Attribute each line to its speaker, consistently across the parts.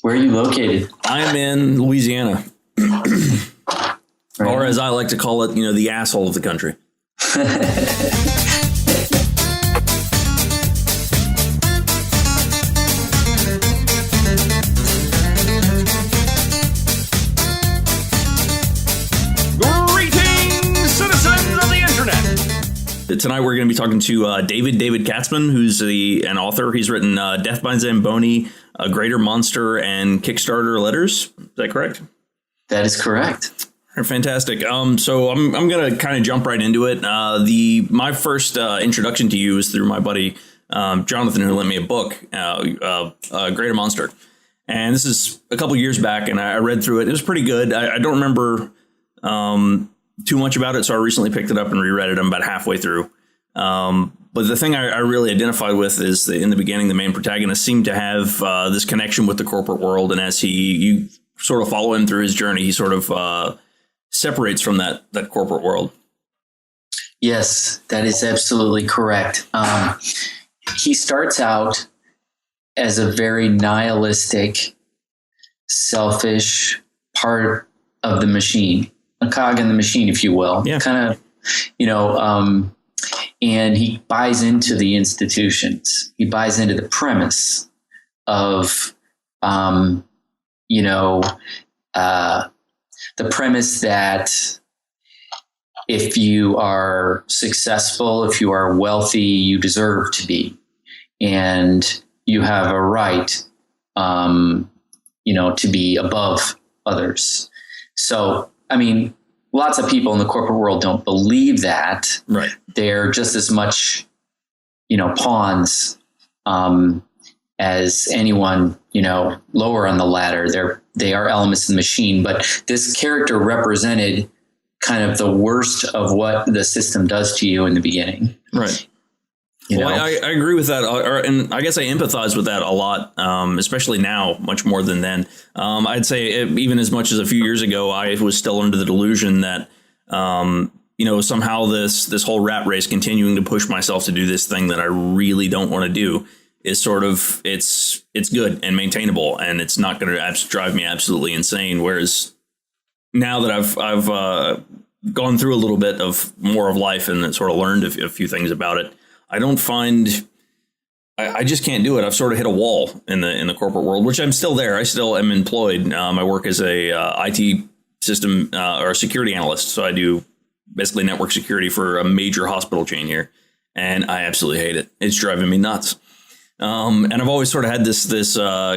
Speaker 1: Where are you located?
Speaker 2: I'm in Louisiana,
Speaker 1: Right.
Speaker 2: or as I like to call it, the asshole of the country.
Speaker 3: Greetings, citizens of the internet.
Speaker 2: Tonight we're going to be talking to David David Katzman, who's an author. He's written Death by Zamboni, A Greater Monster, and Kickstarter Letters. Is that correct?
Speaker 1: That is correct.
Speaker 2: Fantastic. So I'm going to kind of jump right into it. My first introduction to you is through my buddy Jonathan, who lent me a book, Greater Monster. And this is a couple years back, and I read through it. It was pretty good. I don't remember too much about it, so I recently picked it up and reread it. I'm about halfway through. But the thing I really identified with is that in the beginning, the main protagonist seemed to have this connection with the corporate world. And as you sort of follow him through his journey, he sort of separates from that corporate world.
Speaker 1: Yes, that is absolutely correct. He starts out as a very nihilistic, selfish part of the machine, a cog in the machine, if you will.
Speaker 2: Yeah.
Speaker 1: Kind of, and he buys into the institutions. He buys into the premise of, the premise that if you are successful, if you are wealthy, you deserve to be, and you have a right, to be above others. So, I mean, lots of people in the corporate world don't believe that.
Speaker 2: Right.
Speaker 1: They're just as much, pawns as anyone, lower on the ladder. They are elements of the machine. But this character represented kind of the worst of what the system does to you in the beginning.
Speaker 2: Right. I agree with that. And I guess I empathize with that a lot, especially now, much more than then. I'd say even as much as a few years ago, I was still under the delusion that, somehow this whole rat race continuing to push myself to do this thing that I really don't want to do is sort of it's good and maintainable, and it's not going to drive me absolutely insane. Whereas now that I've gone through a little bit of more of life and sort of learned a few things about it, I don't find I just can't do it. I've sort of hit a wall in the corporate world, which I'm still there. I still am employed. I work as a IT system or security analyst. So I do basically network security for a major hospital chain here, and I absolutely hate it. It's driving me nuts. And I've always sort of had this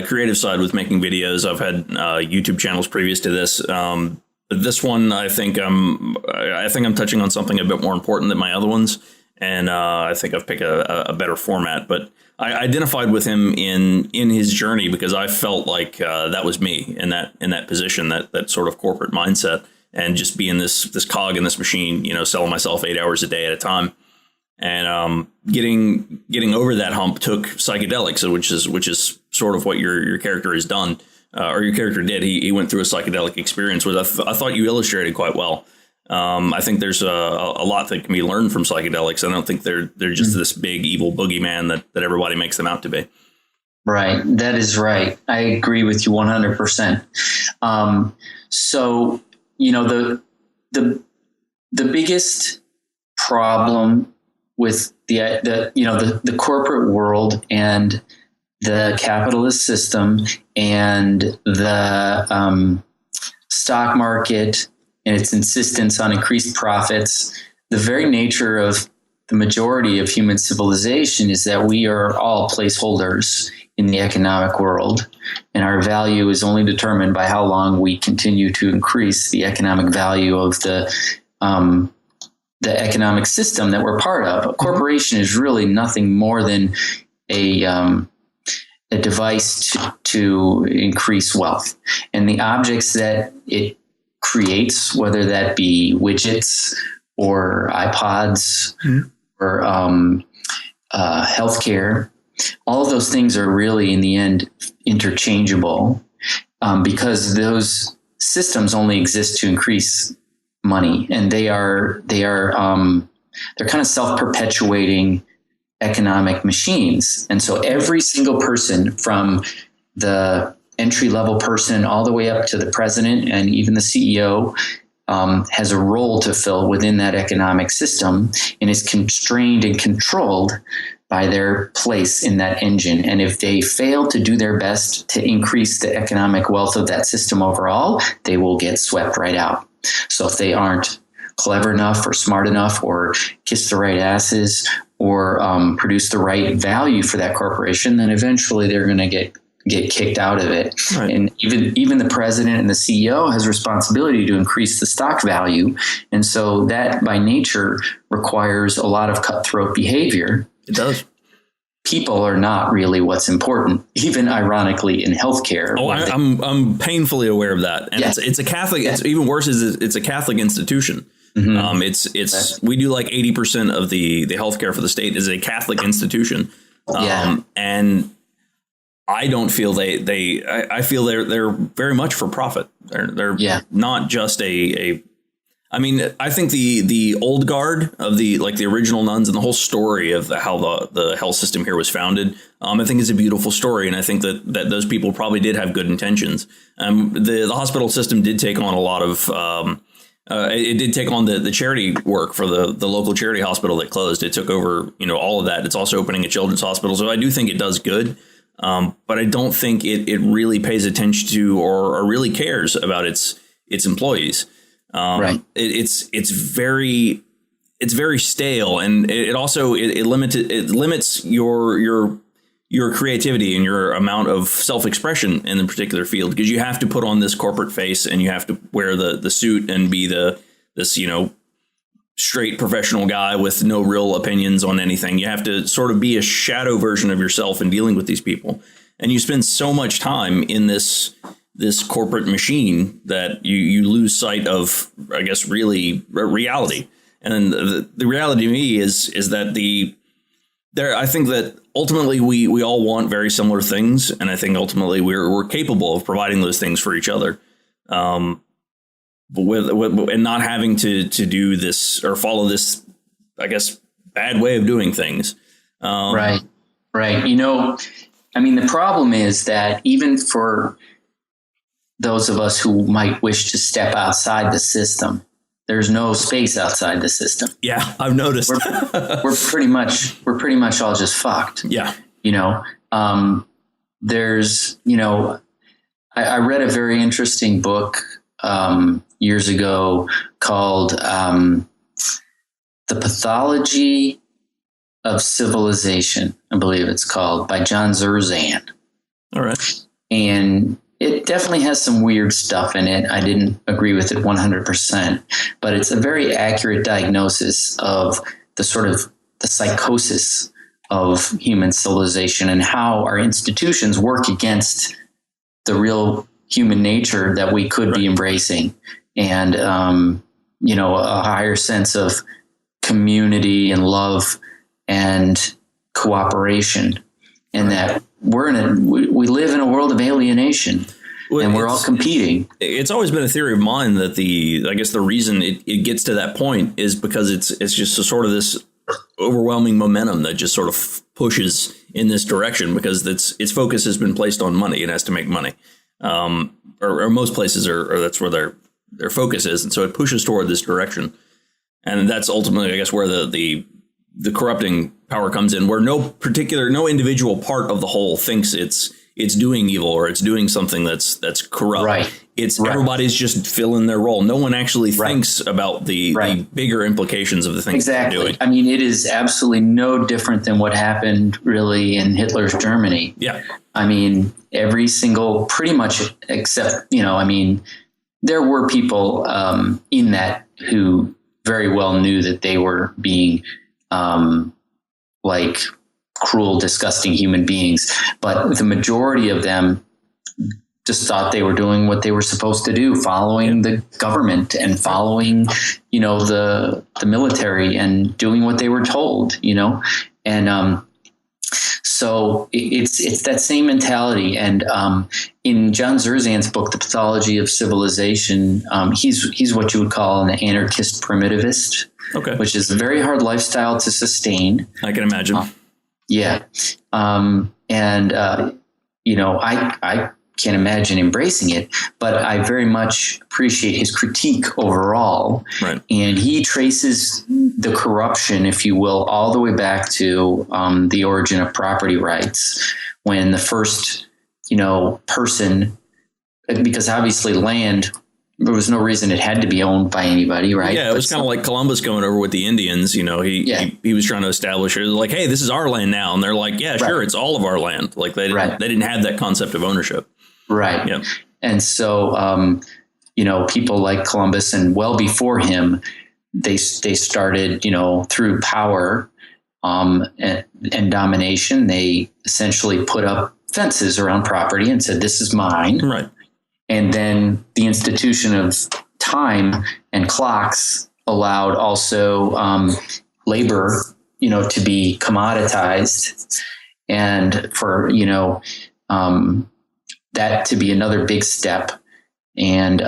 Speaker 2: creative side with making videos. I've had YouTube channels previous to this. But this one, I think I'm touching on something a bit more important than my other ones. And I think I've picked a better format. But I identified with him in his journey because I felt like that was me in that position, that sort of corporate mindset, and just being this cog in this machine, selling myself 8 hours a day at a time. And getting over that hump took psychedelics, which is sort of what your character has done, or your character did. He went through a psychedelic experience, which I thought you illustrated quite well. I think there's a lot that can be learned from psychedelics. I don't think they're just this big evil boogeyman that everybody makes them out to be.
Speaker 1: Right. That is right. I agree with you 100%. So, the biggest problem with the corporate world and the capitalist system and the stock market and its insistence on increased profits, the very nature of the majority of human civilization is that we are all placeholders in the economic world, and our value is only determined by how long we continue to increase the economic value of the economic system that we're part of. A corporation is really nothing more than a device to increase wealth, and the objects that it creates, whether that be widgets or iPods or healthcare, all of those things are really in the end interchangeable, because those systems only exist to increase money, and they're kind of self-perpetuating economic machines. And so every single person, from the entry-level person all the way up to the president and even the CEO has a role to fill within that economic system and is constrained and controlled by their place in that engine. And if they fail to do their best to increase the economic wealth of that system overall, they will get swept right out. So if they aren't clever enough or smart enough or kiss the right asses or produce the right value for that corporation, then eventually they're going to get kicked out of it. Right. And even the president and the CEO has responsibility to increase the stock value. And so that by nature requires a lot of cutthroat behavior.
Speaker 2: It does.
Speaker 1: People are not really what's important, even ironically in healthcare.
Speaker 2: Oh, I'm painfully aware of that. And it's a Catholic, it's even worse is it's a Catholic institution. Mm-hmm. We do like 80% of the healthcare for the state is a Catholic institution. And I don't feel I feel they're very much for profit. They're not just I mean, I think the old guard of the original nuns and the whole story of how the health system here was founded, I think is a beautiful story. And I think that those people probably did have good intentions. The hospital system did take on a lot of it did take on the charity work for the local charity hospital that closed. It took over, all of that. It's also opening a children's hospital. So I do think it does good. But I don't think it really pays attention to or really cares about its employees. Right. It's very stale, and it also limits your creativity and your amount of self-expression in the particular field, because you have to put on this corporate face and you have to wear the suit and be this straight professional guy with no real opinions on anything. You have to sort of be a shadow version of yourself in dealing with these people. And you spend so much time in this corporate machine that you lose sight of, I guess, really reality. And the reality to me is that I think that ultimately we all want very similar things. And I think ultimately we're capable of providing those things for each other. And not having to do this or follow this, I guess, bad way of doing things.
Speaker 1: Right. The problem is that even for those of us who might wish to step outside the system, there's no space outside the system.
Speaker 2: Yeah, I've noticed.
Speaker 1: we're pretty much all just fucked.
Speaker 2: Yeah.
Speaker 1: There's, I read a very interesting book years ago called The Pathology of Civilization, I believe it's called, by John Zerzan.
Speaker 2: All right.
Speaker 1: And it definitely has some weird stuff in it. I didn't agree with it 100%, but it's a very accurate diagnosis of the sort of the psychosis of human civilization and how our institutions work against the real human nature that we could be embracing. And, a higher sense of community and love and cooperation, and that we live in a world of alienation. Well, and we're all competing.
Speaker 2: It's always been a theory of mine that the reason it gets to that point is because it's just a sort of this overwhelming momentum that just sort of pushes in this direction, because its focus has been placed on money. It has to make money. Or most places are that's where their focus is. And so it pushes toward this direction. And that's ultimately, I guess, where the corrupting power comes in, where no individual part of the whole thinks it's doing evil or it's doing something that's corrupt.
Speaker 1: Right.
Speaker 2: Everybody's just filling their role. No one actually thinks about the bigger implications of the things they're doing.
Speaker 1: I mean, it is absolutely no different than what happened really in Hitler's Germany.
Speaker 2: Yeah.
Speaker 1: I mean, every single, pretty much, except, there were people in that who very well knew that they were being cruel, disgusting human beings. But the majority of them just thought they were doing what they were supposed to do, following the government and following, the military and doing what they were told, and so it's that same mentality. And in John Zerzan's book, The Pathology of Civilization, he's what you would call an anarchist primitivist, which is a very hard lifestyle to sustain.
Speaker 2: I can imagine.
Speaker 1: Yeah. I can't imagine embracing it, but I very much appreciate his critique overall.
Speaker 2: Right.
Speaker 1: And he traces the corruption, if you will, all the way back to the origin of property rights, when the first, person, because obviously land, there was no reason it had to be owned by anybody, right?
Speaker 2: Yeah, it was kind of like Columbus going over with the Indians. He was trying to establish it. Like, hey, this is our land now, and they're like, yeah, sure, it's all of our land. Like they didn't have that concept of ownership,
Speaker 1: right?
Speaker 2: Yeah,
Speaker 1: and so people like Columbus and well before him, they started through power and domination. They essentially put up fences around property and said, "This is mine,"
Speaker 2: right?
Speaker 1: And then the institution of time and clocks allowed also labor, to be commoditized, and for that to be another big step. And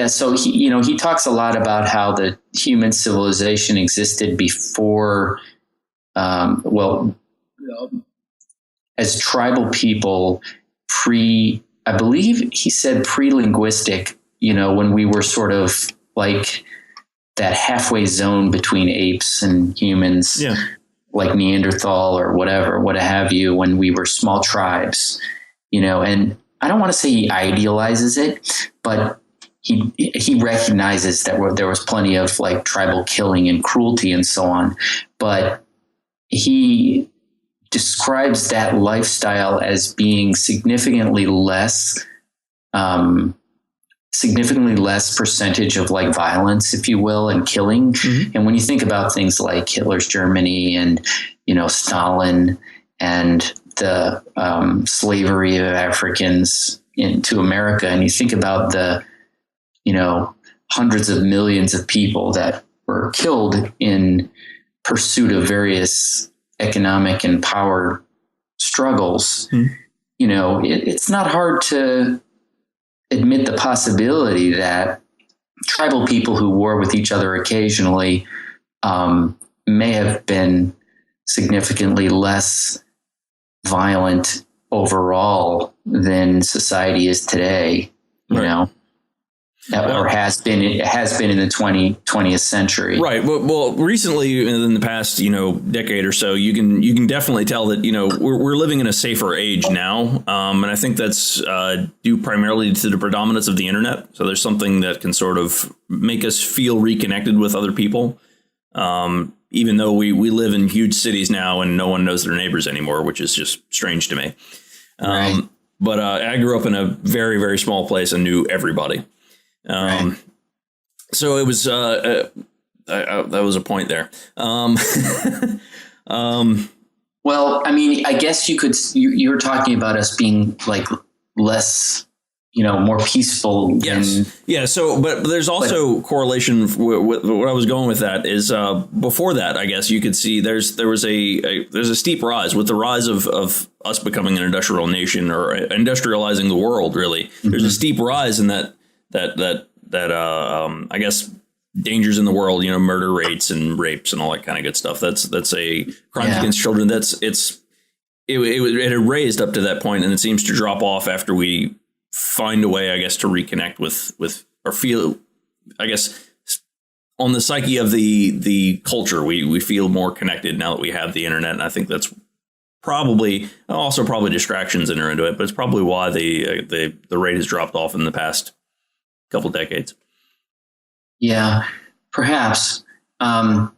Speaker 1: so he talks a lot about how the human civilization existed before, as tribal people I believe he said pre-linguistic, when we were sort of like that halfway zone between apes and humans, like Neanderthal or whatever, what have you, when we were small tribes, and I don't want to say he idealizes it, but he recognizes that there was plenty of like tribal killing and cruelty and so on, but he describes that lifestyle as being significantly less percentage of like violence, if you will, and killing. Mm-hmm. And when you think about things like Hitler's Germany and, Stalin and the slavery of Africans into America, and you think about the, hundreds of millions of people that were killed in pursuit of various economic and power struggles, it's not hard to admit the possibility that tribal people who war with each other occasionally may have been significantly less violent overall than society is today, or has been in the 20th century.
Speaker 2: Right. Well, recently in the past, decade or so, you can definitely tell that, we're living in a safer age now. And I think that's due primarily to the predominance of the internet. So there's something that can sort of make us feel reconnected with other people. Even though we live in huge cities now and no one knows their neighbors anymore, which is just strange to me.
Speaker 1: Right.
Speaker 2: But I grew up in a very, very small place and knew everybody. So it was, that was a point there.
Speaker 1: Well, I mean, I guess you were talking about us being like less, more peaceful.
Speaker 2: Yes. Yeah. So, but there's also correlation with what I was going with that is, before that, I guess you could see there's a steep rise with the rise of us becoming an industrial nation or industrializing the world. Really, mm-hmm. There's a steep rise in that I guess dangers in the world, murder rates and rapes and all that kind of good stuff. That's a crimes against children. It had raised up to that point, and it seems to drop off after we find a way, I guess, to reconnect with or feel, I guess, on the psyche of the culture. We feel more connected now that we have the internet, and I think that's probably distractions enter into it, but it's probably why the rate has dropped off in the past couple decades.
Speaker 1: Yeah, perhaps. I'm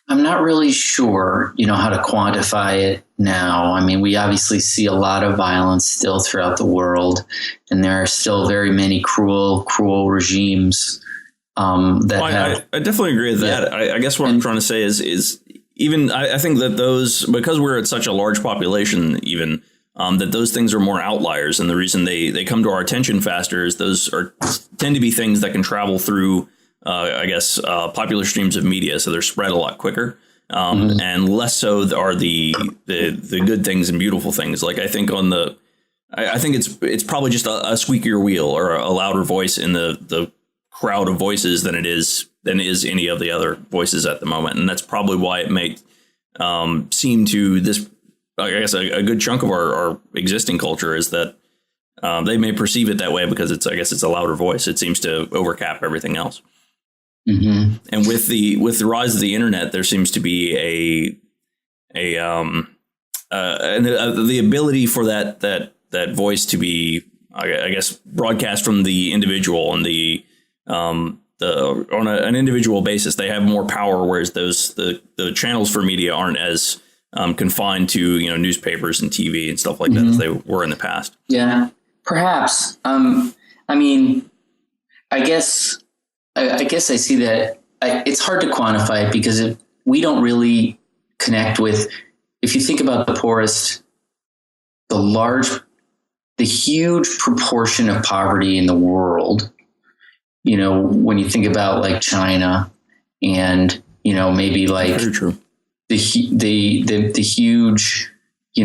Speaker 1: not really sure, how to quantify it now. I mean, we obviously see a lot of violence still throughout the world, and there are still very many cruel regimes I
Speaker 2: definitely agree with that. I guess what I'm trying to say is even I think that those, because we're at such a large population, even that those things are more outliers, and the reason they come to our attention faster is those tend to be things that can travel through, popular streams of media, so they're spread a lot quicker, and less so are the good things and beautiful things. Like I think I think it's probably just a squeakier wheel or a louder voice in the crowd of voices than is any of the other voices at the moment, and that's probably why it may seem to this I guess a good chunk of our existing culture is that they may perceive it that way because it's a louder voice. It seems to overcap everything else.
Speaker 1: Mm-hmm.
Speaker 2: And with the rise of the internet, there seems to be the ability for that voice to be, I guess, broadcast from the individual and on an individual basis. They have more power, whereas the channels for media aren't as confined to newspapers and TV and stuff like that as they were in the past.
Speaker 1: Yeah, perhaps. I mean, I guess I see that. It's hard to quantify it because we don't really connect with. If you think about the poorest, the huge proportion of poverty in the world, when you think about like China and, maybe like
Speaker 2: very true.
Speaker 1: The huge,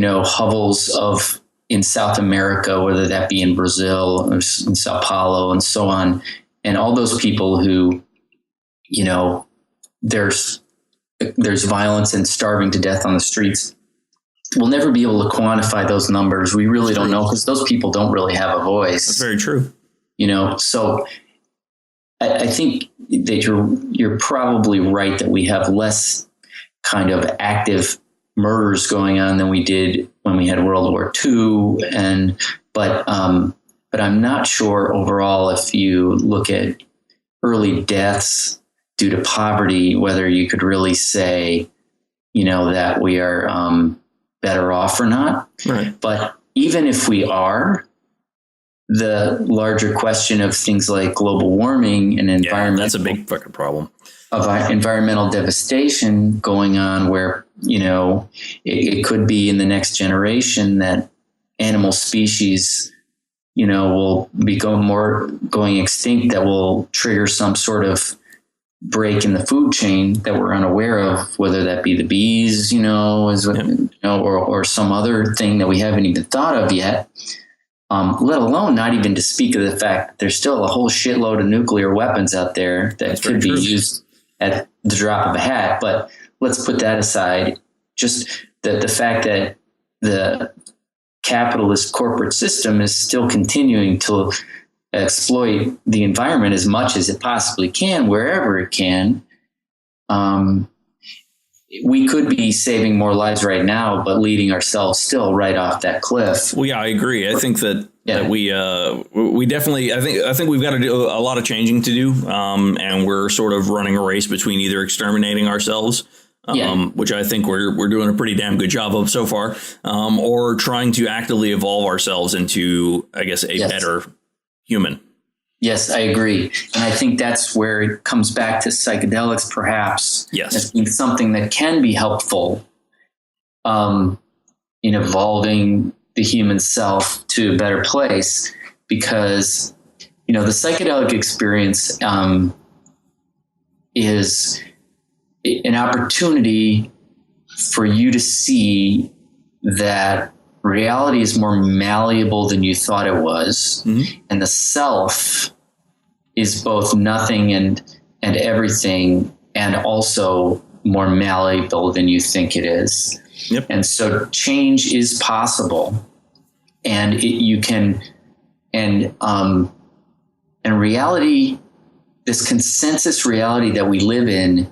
Speaker 1: hovels in South America, whether that be in Brazil or in Sao Paulo and so on. And all those people who, there's violence and starving to death on the streets. We'll never be able to quantify those numbers. We really don't know because those people don't really have a voice.
Speaker 2: That's very true.
Speaker 1: So I think that you're probably right that we have less kind of active murders going on than we did when we had World War II. But I'm not sure overall if you look at early deaths due to poverty, whether you could really say, that we are better off or not.
Speaker 2: Right.
Speaker 1: But even if we are, the larger question of things like global warming and environmental,
Speaker 2: that's a big fucking problem.
Speaker 1: Of environmental devastation going on where, it could be in the next generation that animal species, will be going extinct, that will trigger some sort of break in the food chain that we're unaware of, whether that be the bees, or some other thing that we haven't even thought of yet. Let alone not even to speak of the fact that there's still a whole shitload of nuclear weapons out there that could be used at the drop of a hat. But let's put that aside. Just the fact that the capitalist corporate system is still continuing to exploit the environment as much as it possibly can, wherever it can. We could be saving more lives right now, but leading ourselves still right off that cliff.
Speaker 2: Well, yeah, I agree. I think that we definitely, I think we've got to do a lot of changing to do. And we're sort of running a race between either exterminating ourselves, which I think we're doing a pretty damn good job of so far, or trying to actively evolve ourselves into, I guess, a better human.
Speaker 1: Yes, I agree. And I think that's where it comes back to psychedelics, perhaps, as being something that can be helpful in evolving the human self to a better place. Because, the psychedelic experience is an opportunity for you to see that reality is more malleable than you thought it was. Mm-hmm. And the self is both nothing and everything, and also more malleable than you think it is.
Speaker 2: Yep.
Speaker 1: And so change is possible, and reality, this consensus reality that we live in,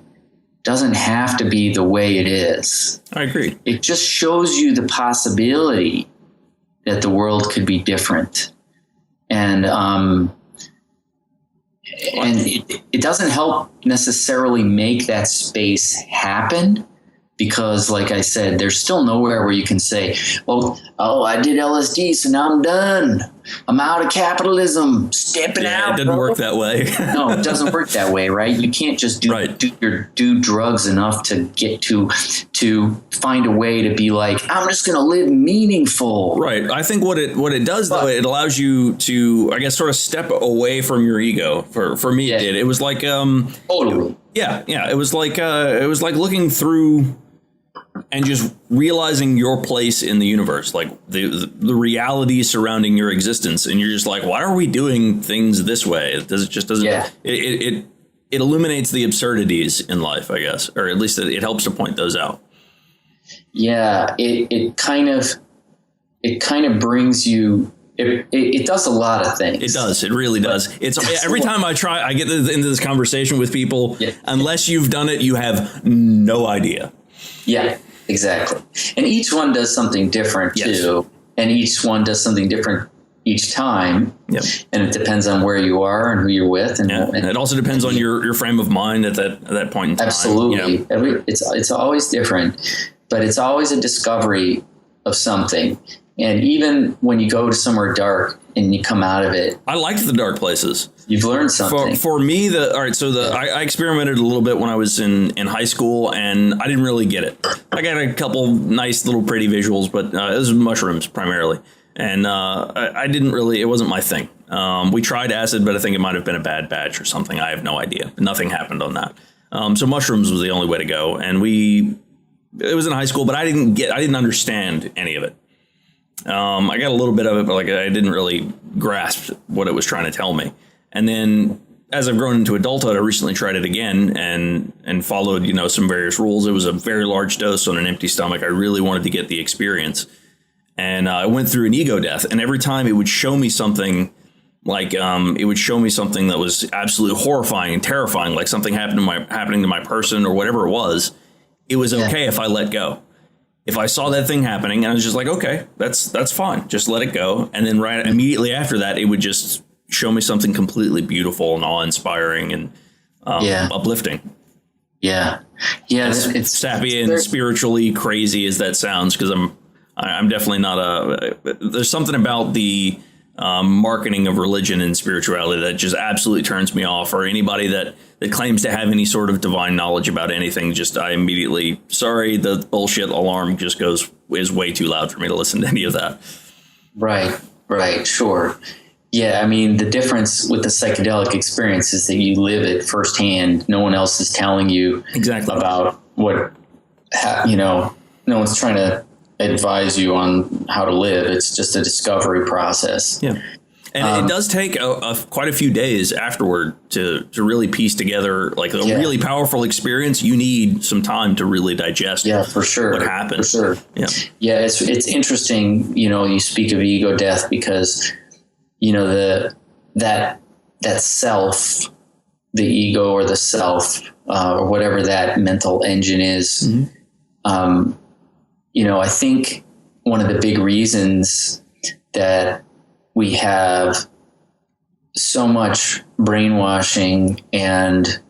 Speaker 1: doesn't have to be the way it is.
Speaker 2: I agree.
Speaker 1: It just shows you the possibility that the world could be different. And it doesn't help necessarily make that space happen, because, like I said, there's still nowhere where you can say, I did LSD, so now I'm done. I'm out of capitalism, stepping out.
Speaker 2: It didn't work that way.
Speaker 1: No, it doesn't work that way, right? You can't just do drugs enough to get to find a way to be like, I'm just going to live meaningful.
Speaker 2: Right. I think what it does, though, it allows you to, I guess, sort of step away from your ego. For me, it did. It was like
Speaker 1: totally.
Speaker 2: Yeah. It was like looking through and just realizing your place in the universe, like the reality surrounding your existence. And you're just like, why are we doing things this way? It doesn't. Yeah. It illuminates the absurdities in life, I guess, or at least it helps to point those out.
Speaker 1: Yeah, it kind of brings you. It does a lot of things.
Speaker 2: It does. It really does. It's every time I get into this conversation with people, unless you've done it, you have no idea.
Speaker 1: Yeah, exactly. And each one does something different too. And each one does something different each time. Yep. And it depends on where you are and who you're with. And
Speaker 2: it also depends on your frame of mind at that point in time.
Speaker 1: Absolutely. It's always different, but it's always a discovery of something. And even when you go to somewhere dark and you come out of it,
Speaker 2: I liked the dark places.
Speaker 1: You've learned something.
Speaker 2: For me, I experimented a little bit when I was in high school, and I didn't really get it. I got a couple nice little pretty visuals, but it was mushrooms primarily, and I didn't really. It wasn't my thing. We tried acid, but I think it might have been a bad batch or something. I have no idea. Nothing happened on that. So mushrooms was the only way to go, and it was in high school, but I didn't understand any of it. I got a little bit of it, but I didn't really grasp what it was trying to tell me. And then as I've grown into adulthood, I recently tried it again and followed, some various rules. It was a very large dose on an empty stomach. I really wanted to get the experience. And I went through an ego death. And every time it would show me something that was absolutely horrifying and terrifying, like something happening to my person or whatever it was okay if I let go. If I saw that thing happening, and I was just like, okay, that's fine. Just let it go. And then right immediately after that, it would just show me something completely beautiful and awe-inspiring and uplifting.
Speaker 1: Yeah. Yeah.
Speaker 2: It's sappy and spiritually crazy as that sounds, because I'm definitely not there's something about the marketing of religion and spirituality that just absolutely turns me off, or anybody that claims to have any sort of divine knowledge about anything. I immediately, the bullshit alarm just is way too loud for me to listen to any of that.
Speaker 1: Right. Sure. Yeah. I mean, the difference with the psychedelic experience is that you live it firsthand. No one else is telling you about what, no one's trying to advise you on how to live. It's just a discovery process.
Speaker 2: Yeah. And it does take quite a few days afterward to really piece together a really powerful experience. You need some time to really digest
Speaker 1: for sure.
Speaker 2: What happened.
Speaker 1: For sure.
Speaker 2: Yeah.
Speaker 1: Yeah. It's interesting, you speak of ego death because, that self, the ego or the self, or whatever that mental engine is, I think one of the big reasons that we have so much brainwashing and,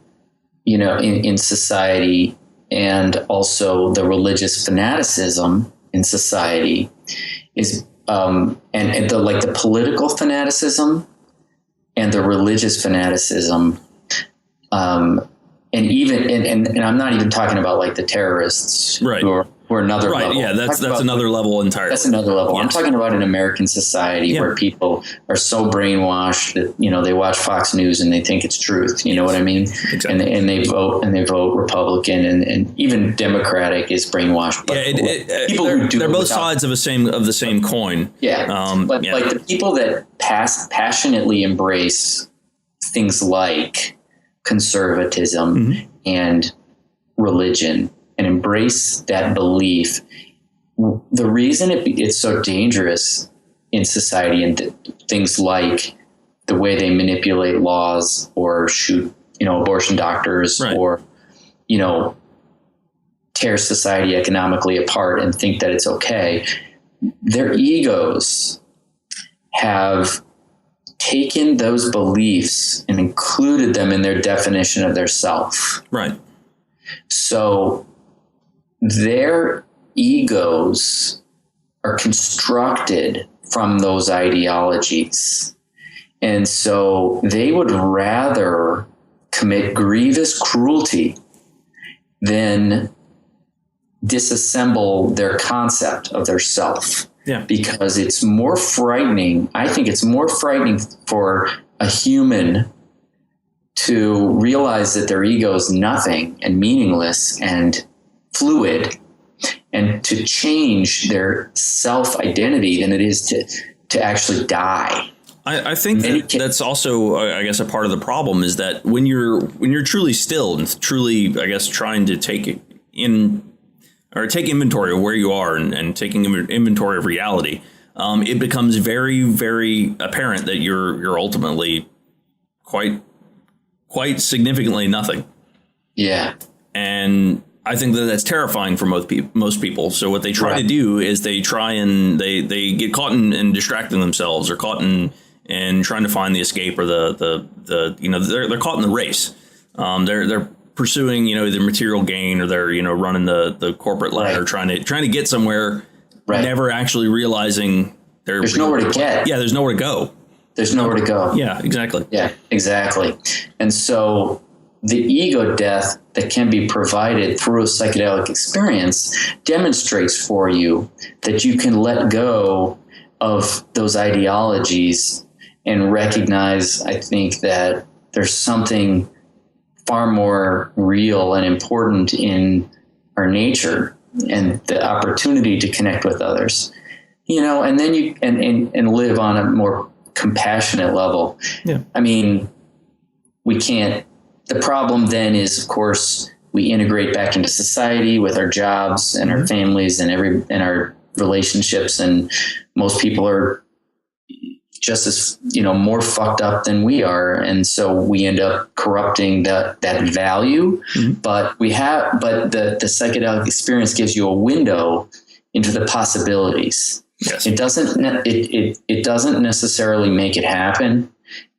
Speaker 1: in society, and also the religious fanaticism in society is, and the political fanaticism and the religious fanaticism, and I'm not even talking about the terrorists who are another level.
Speaker 2: Yeah, that's another level entirely.
Speaker 1: That's another level. Yes. I'm talking about an American society where people are so brainwashed that, they watch Fox News and they think it's truth. You know what I mean?
Speaker 2: Exactly.
Speaker 1: And they vote Republican, and even Democratic is brainwashed. But
Speaker 2: they're both sides of the same coin.
Speaker 1: Yeah. Like the people that passionately embrace things like conservatism and religion, and embrace that belief. The reason it's so dangerous in society, and things like the way they manipulate laws or shoot, abortion doctors, or, tear society economically apart and think that it's okay. Their egos have taken those beliefs and included them in their definition of their self.
Speaker 2: Right.
Speaker 1: So their egos are constructed from those ideologies. And so they would rather commit grievous cruelty than disassemble their concept of their self.
Speaker 2: Yeah.
Speaker 1: Because it's more frightening. I think it's more frightening for a human to realize that their ego is nothing and meaningless and fluid, and to change their self-identity than it is to actually die.
Speaker 2: I think that's also, I guess, a part of the problem is that when you're truly still and truly, I guess, trying to take in or take inventory of where you are and taking inventory of reality, it becomes very, very apparent that you're ultimately quite significantly nothing.
Speaker 1: Yeah.
Speaker 2: And I think that that's terrifying for most people. So what they try to do is they try and they get caught in distracting themselves, or caught in trying to find the escape, or the they're caught in the race. They're pursuing, either material gain, or they're, running the corporate ladder, trying to get somewhere, never actually realizing there's nowhere to get. Yeah, there's nowhere to go.
Speaker 1: There's nowhere to go.
Speaker 2: Yeah, exactly.
Speaker 1: Yeah, exactly. And so the ego death that can be provided through a psychedelic experience demonstrates for you that you can let go of those ideologies and recognize, I think, that there's something far more real and important in our nature and the opportunity to connect with others, and then you and live on a more compassionate level.
Speaker 2: Yeah.
Speaker 1: I mean, we can't. The problem then is, of course, we integrate back into society with our jobs and our families and our relationships, and most people are just as more fucked up than we are, and so we end up corrupting that value. But the psychedelic experience gives you a window into the possibilities.
Speaker 2: Yes.
Speaker 1: It doesn't necessarily make it happen.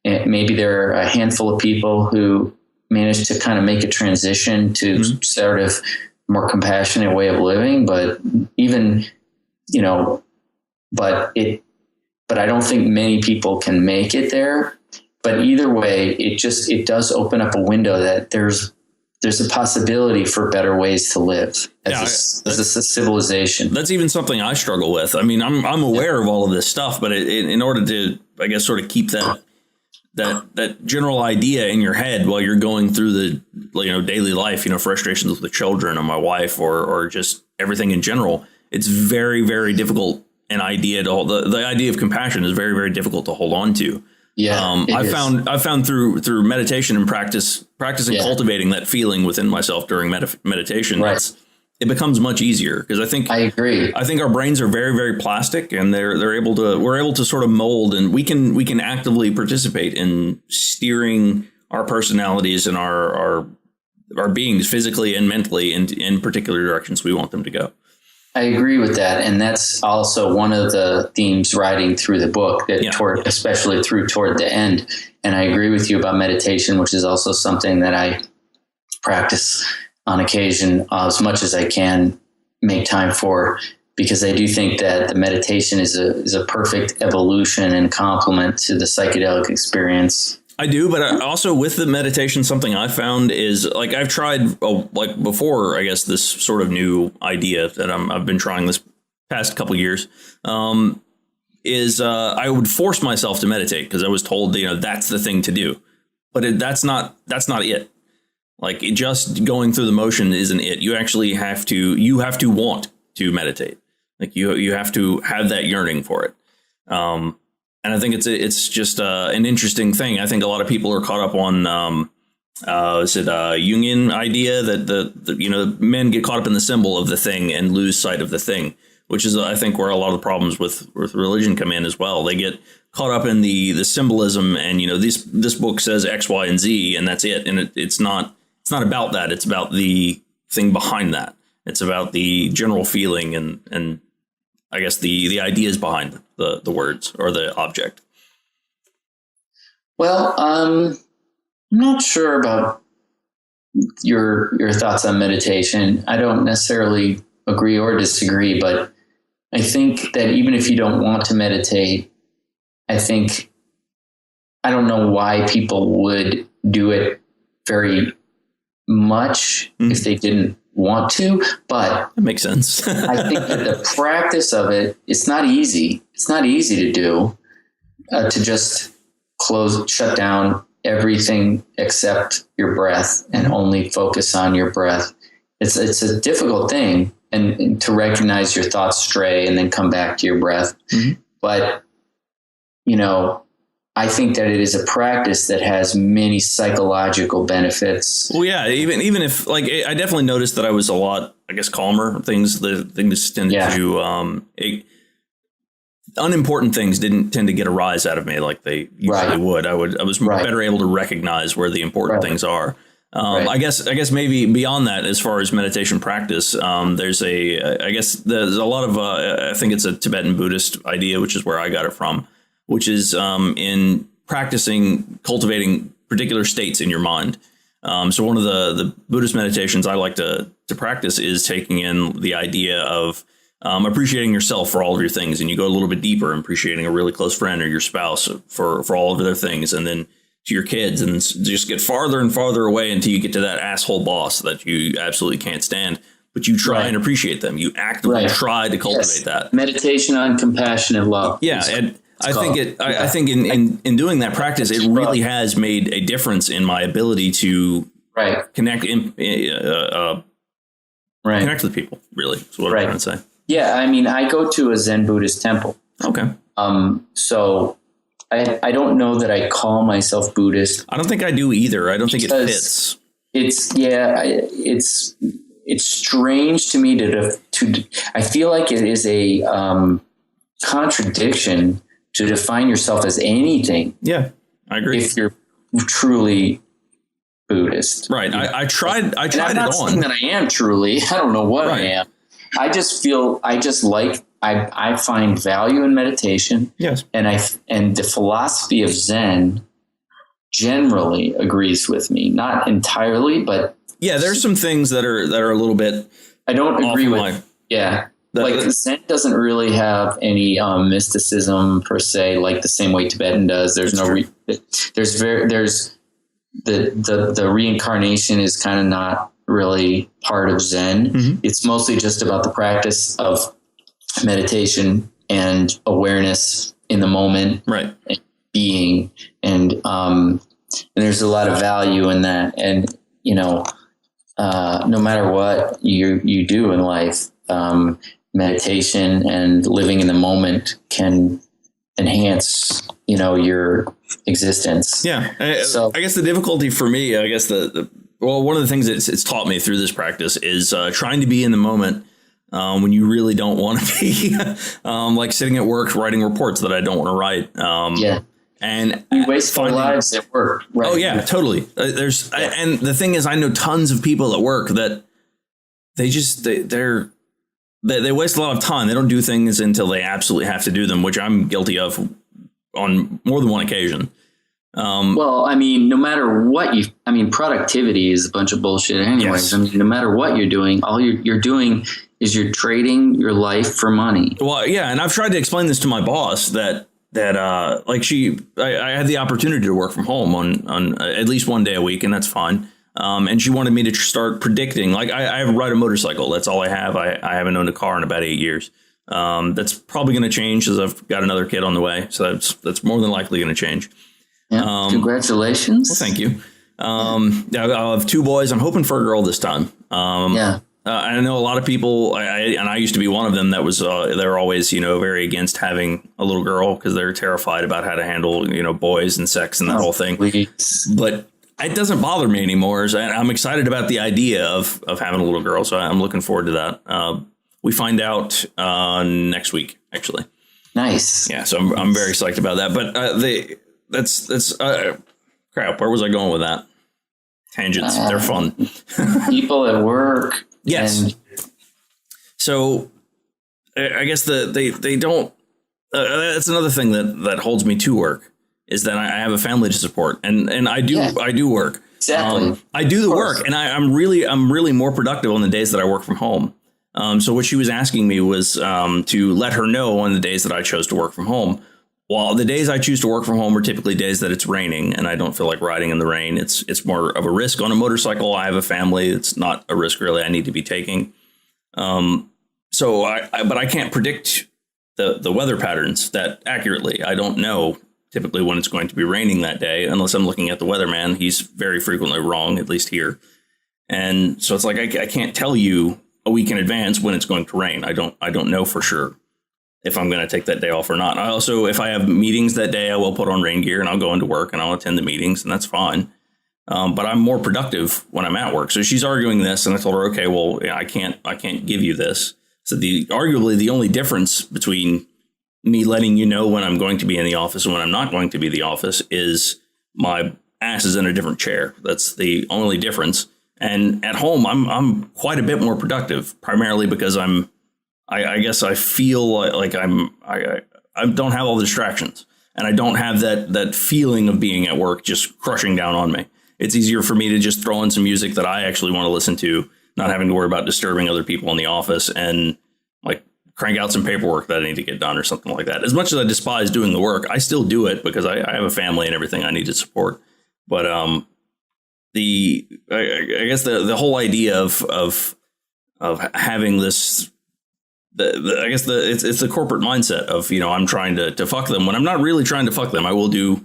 Speaker 1: Maybe there are a handful of people who manage to kind of make a transition to sort of more compassionate way of living, but but I don't think many people can make it there. But either way, it does open up a window that there's a possibility for better ways to live as a civilization.
Speaker 2: That's even something I struggle with. I mean, I'm aware of all of this stuff, but in order to, I guess, sort of keep that general idea in your head while you're going through the daily life, frustrations with the children or my wife or just everything in general, it's very, very difficult. The idea of compassion is very, very difficult to hold on to.
Speaker 1: Yeah,
Speaker 2: I found through meditation and practicing cultivating that feeling within myself during meditation. It becomes much easier, because I agree. I think our brains are very, very plastic, and we're able to sort of mold, and we can actively participate in steering our personalities and our beings physically and mentally in particular directions we want them to go.
Speaker 1: I agree with that. And that's also one of the themes riding through the book, especially toward the end. And I agree with you about meditation, which is also something that I practice on occasion, as much as I can make time for, because I do think that the meditation is a perfect evolution and complement to the psychedelic experience.
Speaker 2: I do, but also with the meditation, something I found is, like, I've tried before, I guess, this sort of new idea that I've been trying this past couple of years, is I would force myself to meditate because I was told, that's the thing to do. But that's not it. Like, just going through the motion isn't it. You actually have to want to meditate. Like, you have to have that yearning for it. And I think it's just an interesting thing. I think a lot of people are caught up on Jungian idea that the men get caught up in the symbol of the thing and lose sight of the thing, which is, I think, where a lot of the problems with religion come in as well. They get caught up in the symbolism, and this book says X, Y, and Z, and that's it. And it's not about that. It's about the thing behind that. It's about the general feeling and I guess the ideas behind the words or the object.
Speaker 1: Well, I'm not sure about your thoughts on meditation. I don't necessarily agree or disagree, but I think that even if you don't want to meditate, I don't know why people would do it very much if they didn't want to, but
Speaker 2: that makes sense.
Speaker 1: I think that the practice of it's not easy. It's not easy to do, to just shut down everything except your breath and only focus on your breath. It's a difficult thing, and to recognize your thoughts stray and then come back to your breath. Mm-hmm. But, I think that it is a practice that has many psychological benefits.
Speaker 2: Well, yeah, even if like I definitely noticed that I was a lot, I guess, calmer. Things tended to unimportant things didn't tend to get a rise out of me like they usually would. I was better able to recognize where the important things are. I guess maybe beyond that, as far as meditation practice, there's a lot of I think it's a Tibetan Buddhist idea, which is where I got it from, which is in practicing cultivating particular states in your mind. So one of the Buddhist meditations I like to practice is taking in the idea of appreciating yourself for all of your things. And you go a little bit deeper, appreciating a really close friend or your spouse for all of their things. And then to your kids, and just get farther and farther away until you get to that asshole boss that you absolutely can't stand. But you try and appreciate them. You actively try to cultivate that.
Speaker 1: Meditation on compassionate love.
Speaker 2: Yeah. And I think in doing that practice, it really has made a difference in my ability to connect connect with people, really, is what I'm trying to say.
Speaker 1: Yeah, I mean, I go to a Zen Buddhist temple.
Speaker 2: Okay.
Speaker 1: So I don't know that I call myself Buddhist.
Speaker 2: I don't think I do either. I don't think it fits.
Speaker 1: It's strange to me to I feel like it is a contradiction to define yourself as anything.
Speaker 2: Yeah, I agree.
Speaker 1: If you're truly Buddhist.
Speaker 2: Right. I tried it on.
Speaker 1: I'm not saying that I am truly. I don't know what I am. I find value in meditation.
Speaker 2: Yes.
Speaker 1: And the philosophy of Zen generally agrees with me. Not entirely, but
Speaker 2: yeah, there's some things that are a little bit.
Speaker 1: I don't agree with. Like Zen doesn't really have any mysticism per se, like the same way Tibetan does. There's the reincarnation is kind of not really part of Zen. Mm-hmm. It's mostly just about the practice of meditation and awareness in the moment, and being, and there's a lot of value in that. And no matter what you do in life, meditation and living in the moment can enhance your existence.
Speaker 2: So I guess the difficulty for me, I guess one of the things that it's taught me through this practice is trying to be in the moment when you really don't want to be, like sitting at work writing reports that I don't want to write. And
Speaker 1: we waste our lives at work.
Speaker 2: Right? Oh yeah, totally. And the thing is, I know tons of people at work that they waste a lot of time. They don't do things until they absolutely have to do them, which I'm guilty of on more than one occasion.
Speaker 1: Well, I mean, no matter what productivity is a bunch of bullshit anyways. Yes. I mean, no matter what you're doing, all you're doing is you're trading your life for money.
Speaker 2: Well, yeah. And I've tried to explain this to my boss that I had the opportunity to work from home on at least one day a week, and that's fine. And she wanted me to start predicting, like I ride a motorcycle. That's all I have. I haven't owned a car in about 8 years. That's probably going to change as I've got another kid on the way. So that's more than likely going to change.
Speaker 1: Yeah, congratulations.
Speaker 2: Well, thank you. I have 2 boys. I'm hoping for a girl this time. I know a lot of people, and I used to be one of them that was, they're always, very against having a little girl because they're terrified about how to handle, boys and sex and that whole thing.
Speaker 1: Please.
Speaker 2: But it doesn't bother me anymore. And I'm excited about the idea of having a little girl. So I'm looking forward to that. We find out next week, actually.
Speaker 1: Nice.
Speaker 2: Yeah. So I'm very psyched about that. But crap. Where was I going with that? Tangents. They're fun.
Speaker 1: People at work.
Speaker 2: Yes. So I guess they don't. That's another thing that holds me to work is that I have a family to support, and I do work.
Speaker 1: Exactly.
Speaker 2: I do the work, and I'm really more productive on the days that I work from home. So what she was asking me was to let her know on the days that I chose to work from home. Well, the days I choose to work from home are typically days that it's raining and I don't feel like riding in the rain. It's more of a risk on a motorcycle. I have a family. It's not a risk really I need to be taking. But I can't predict the weather patterns that accurately. I don't know typically when it's going to be raining that day unless I'm looking at the weatherman. He's very frequently wrong, at least here. And so it's like I can't tell you a week in advance when it's going to rain. I don't know for sure. if I'm going to take that day off or not. I also, if I have meetings that day, I will put on rain gear and I'll go into work and I'll attend the meetings, and that's fine. But I'm more productive when I'm at work. So she's arguing this, and I told her, okay, well, I can't give you this. So arguably the only difference between me letting you know when I'm going to be in the office and when I'm not going to be in the office is my ass is in a different chair. That's the only difference. And at home, I'm quite a bit more productive, primarily because I guess I feel like I don't have all the distractions, and I don't have that feeling of being at work just crushing down on me. It's easier for me to just throw in some music that I actually want to listen to, not having to worry about disturbing other people in the office, and like crank out some paperwork that I need to get done or something like that. As much as I despise doing the work, I still do it because I have a family and everything I need to support. But I guess the whole idea of having this, it's the corporate mindset of, I'm trying to fuck them when I'm not really trying to fuck them. I will do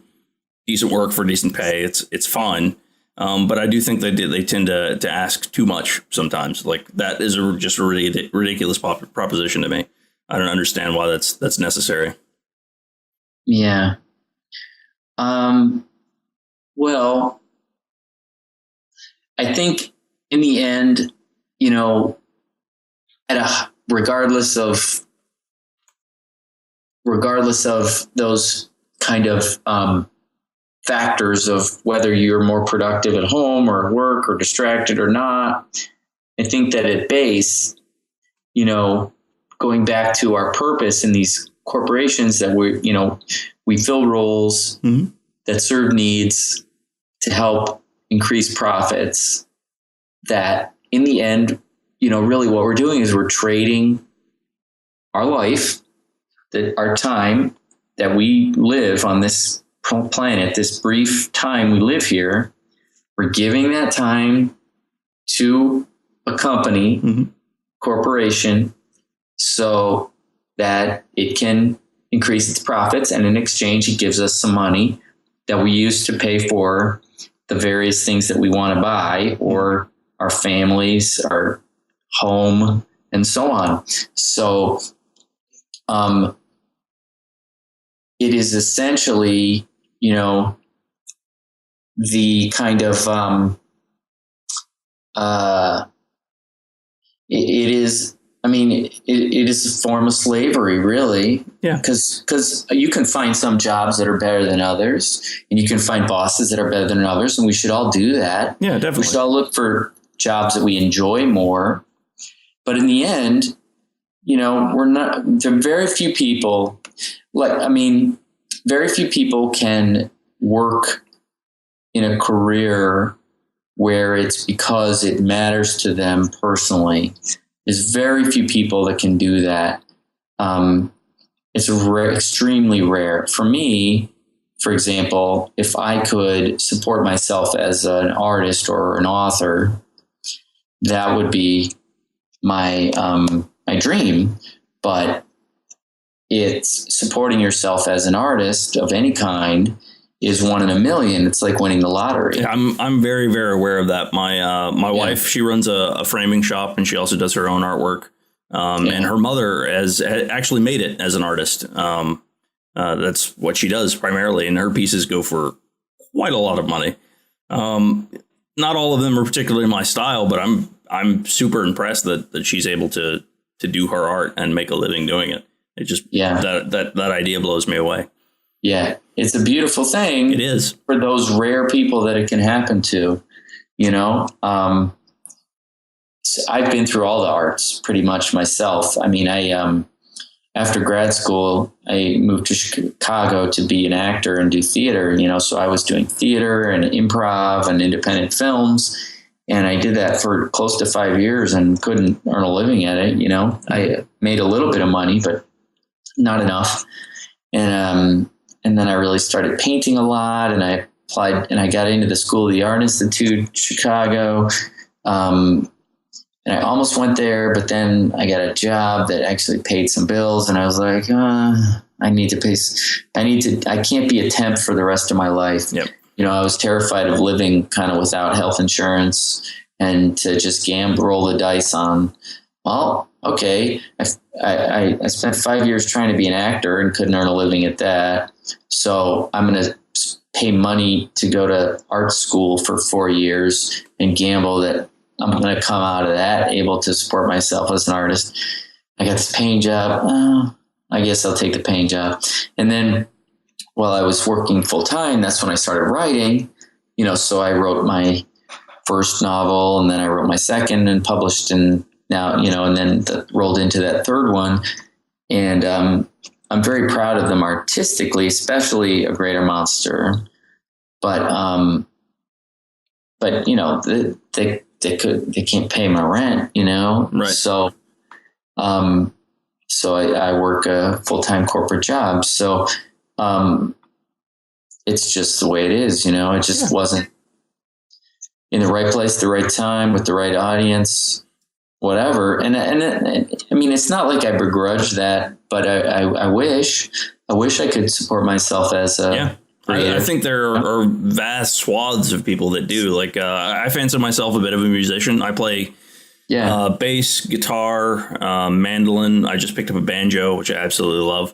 Speaker 2: decent work for decent pay. It's fun. But I do think they tend to ask too much sometimes. Like that is just a ridiculous proposition to me. I don't understand why that's necessary.
Speaker 1: Yeah. Well, I think in the end, regardless of those kind of factors of whether you're more productive at home or at work or distracted or not, I think that at base, going back to our purpose in these corporations, that we fill roles that serve needs to help increase profits, that in the end, really what we're doing is we're trading our life, our time that we live on this planet, this brief time we live here, we're giving that time to a company, corporation, so that it can increase its profits. And in exchange, it gives us some money that we use to pay for the various things that we want to buy, or our families, our home, and so on. So it is essentially, the kind of it is a form of slavery, really. Yeah. Because you can find some jobs that are better than others, and you can find bosses that are better than others, and we should all do that. Yeah, definitely. We should all look for jobs that we enjoy more. But in the end, there are very few people, very few people can work in a career where it's because it matters to them personally. There's very few people that can do that. It's extremely rare. For me, for example, if I could support myself as an artist or an author, that would be my dream. But it's supporting yourself as an artist of any kind is 1 in a million. It's like winning the lottery.
Speaker 2: Yeah, I'm very, very aware of that. My wife, she runs a framing shop, and she also does her own artwork. And her mother has actually made it as an artist. That's what she does primarily, and her pieces go for quite a lot of money. Not all of them are particularly my style, but I'm super impressed that she's able to do her art and make a living doing it. It just that idea blows me away.
Speaker 1: Yeah, it's a beautiful thing.
Speaker 2: It is,
Speaker 1: for those rare people that it can happen to. I've been through all the arts pretty much myself. After grad school, I moved to Chicago to be an actor and do theater. So I was doing theater and improv and independent films, and I did that for close to 5 years and couldn't earn a living at it. I made a little bit of money, but not enough. And then I really started painting a lot, and I applied, and I got into the School of the Art Institute, Chicago. And I almost went there, but then I got a job that actually paid some bills, and I was like, I can't be a temp for the rest of my life. Yep. I was terrified of living kind of without health insurance and to just roll the dice on, well, okay, I spent 5 years trying to be an actor and couldn't earn a living at that. So I'm going to pay money to go to art school for 4 years and gamble that I'm going to come out of that able to support myself as an artist. I got this paying job. I guess I'll take the paying job. And then while I was working full time, that's when I started writing, so I wrote my first novel, and then I wrote my second and published, and now, and then rolled into that third one. And I'm very proud of them artistically, especially A Greater Monster. But they can't pay my rent,
Speaker 2: Right.
Speaker 1: So I work a full-time corporate job. So it's just the way it is, it just wasn't in the right place, the right time, with the right audience, whatever. And I mean, it's not like I begrudge that, but I wish I could support myself as a
Speaker 2: I think there are vast swaths of people that do. Like, I fancy myself a bit of a musician. I play bass, guitar, mandolin. I just picked up a banjo, which I absolutely love.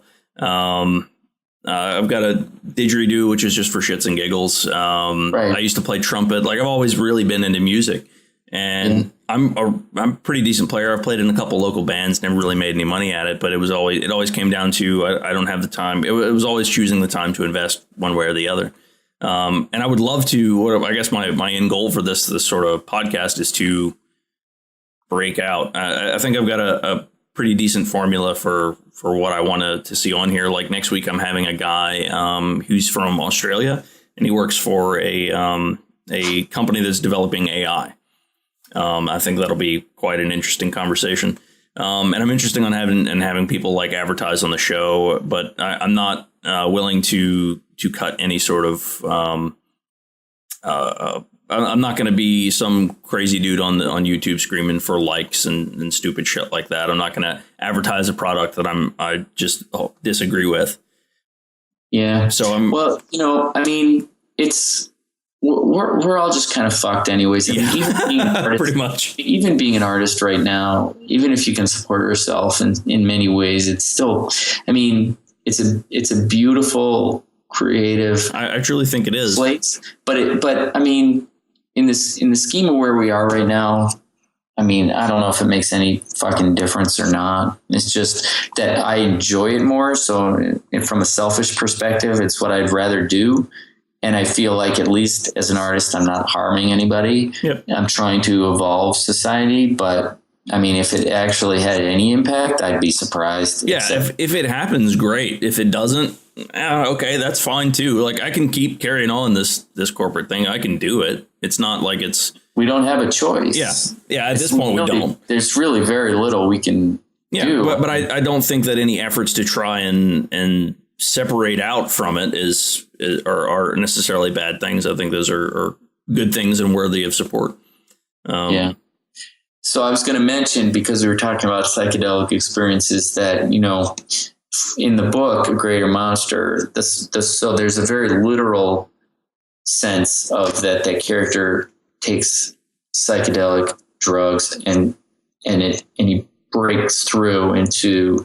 Speaker 2: I've got a didgeridoo, which is just for shits and giggles.
Speaker 1: Right.
Speaker 2: I used to play trumpet. Like, I've always really been into music, and I'm a pretty decent player. I've played in a couple local bands, never really made any money at it, but it always came down to I don't have the time. It was always choosing the time to invest one way or the other. And I would love to. I guess my end goal for this sort of podcast is to break out. I think I've got a pretty decent formula for what I want to see on here. Like, next week, I'm having a guy who's from Australia, and he works for a company that's developing AI. I think that'll be quite an interesting conversation. And I'm interested on having people like advertise on the show, but I'm not willing to cut any sort of. I'm not going to be some crazy dude on YouTube screaming for likes and stupid shit like that. I'm not going to advertise a product that I just disagree with.
Speaker 1: Yeah.
Speaker 2: So
Speaker 1: I mean, we're all just kind of fucked anyways. I mean, even being an artist,
Speaker 2: pretty much.
Speaker 1: Even being an artist right now, even if you can support yourself in many ways, it's still, I mean, it's a beautiful, creative.
Speaker 2: I truly think it is.
Speaker 1: Place, but I mean, in the scheme of where we are right now, I mean, I don't know if it makes any fucking difference or not. It's just that I enjoy it more. So from a selfish perspective, it's what I'd rather do. And I feel like, at least as an artist, I'm not harming anybody.
Speaker 2: Yep.
Speaker 1: I'm trying to evolve society. But I mean, if it actually had any impact, I'd be surprised.
Speaker 2: Yeah. If it happens, great. If it doesn't, okay, that's fine too. Like, I can keep carrying on this corporate thing. I can do it. It's not like we don't have a choice. Yeah. At this point, we don't. There's
Speaker 1: really very little we can do.
Speaker 2: But I don't think that any efforts to try and separate out from it are necessarily bad things. I think those are good things and worthy of support.
Speaker 1: So I was going to mention, because we were talking about psychedelic experiences, that, in the book, A Greater Monster, so there's a very literal sense of that character takes psychedelic drugs and he breaks through into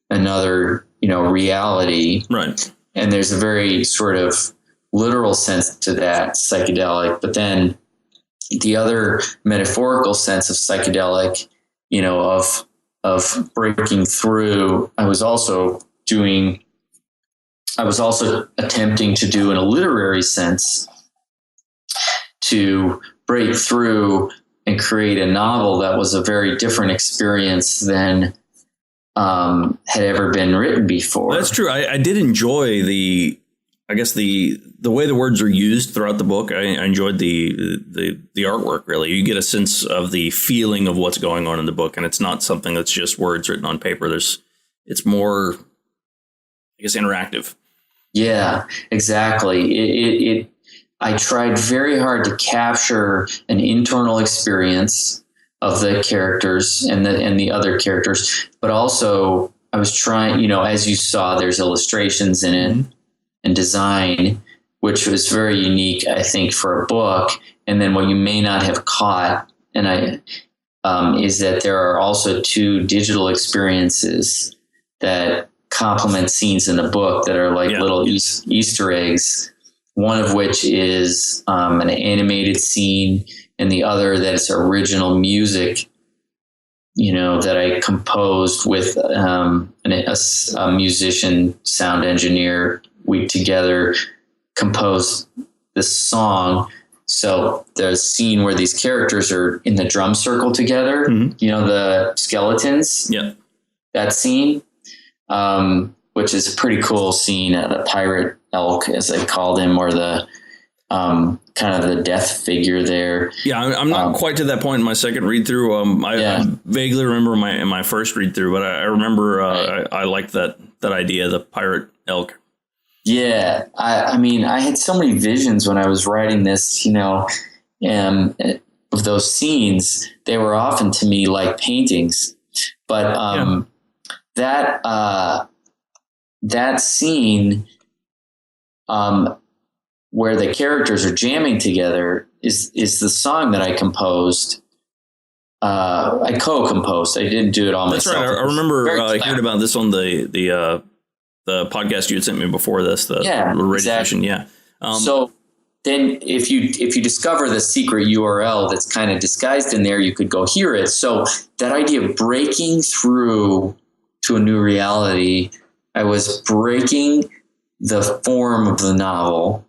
Speaker 1: another, reality.
Speaker 2: Right.
Speaker 1: And there's a very sort of literal sense to that psychedelic, but then the other metaphorical sense of psychedelic, of breaking through. I was also attempting to do, in a literary sense, to break through and create a novel that was a very different experience than had ever been written before.
Speaker 2: That's true. I did enjoy the way the words are used throughout the book. I enjoyed the artwork. Really, you get a sense of the feeling of what's going on in the book, and it's not something that's just words written on paper. It's more, I guess, interactive.
Speaker 1: Yeah, exactly. I tried very hard to capture an internal experience of the characters and the other characters, but also I was trying, as you saw, there's illustrations in it and design, which was very unique, I think, for a book. And then what you may not have caught, and is that there are also 2 digital experiences that complement scenes in the book that are like little Easter eggs. One of which is an animated scene, and the other that's original music, that I composed with a musician, sound engineer. We together composed this song. So there's a scene where these characters are in the drum circle together, the skeletons. Yeah. That scene, which is a pretty cool scene. The pirate elk, as they called him, or the kind of the death figure there. Yeah,
Speaker 2: I'm not quite to that point in my second read through. I vaguely remember my first read through, but I remember I liked that idea, the pirate elk.
Speaker 1: Yeah, I mean, I had so many visions when I was writing this, of those scenes. They were often to me like paintings, but that scene, where the characters are jamming together is the song that I composed. I co-composed. I didn't do it all myself.
Speaker 2: That's right. I remember hearing about this on the podcast you had sent me before this. The radio station. Yeah.
Speaker 1: So then if you discover the secret URL that's kind of disguised in there, you could go hear it. So that idea of breaking through to a new reality, I was breaking the form of the novel,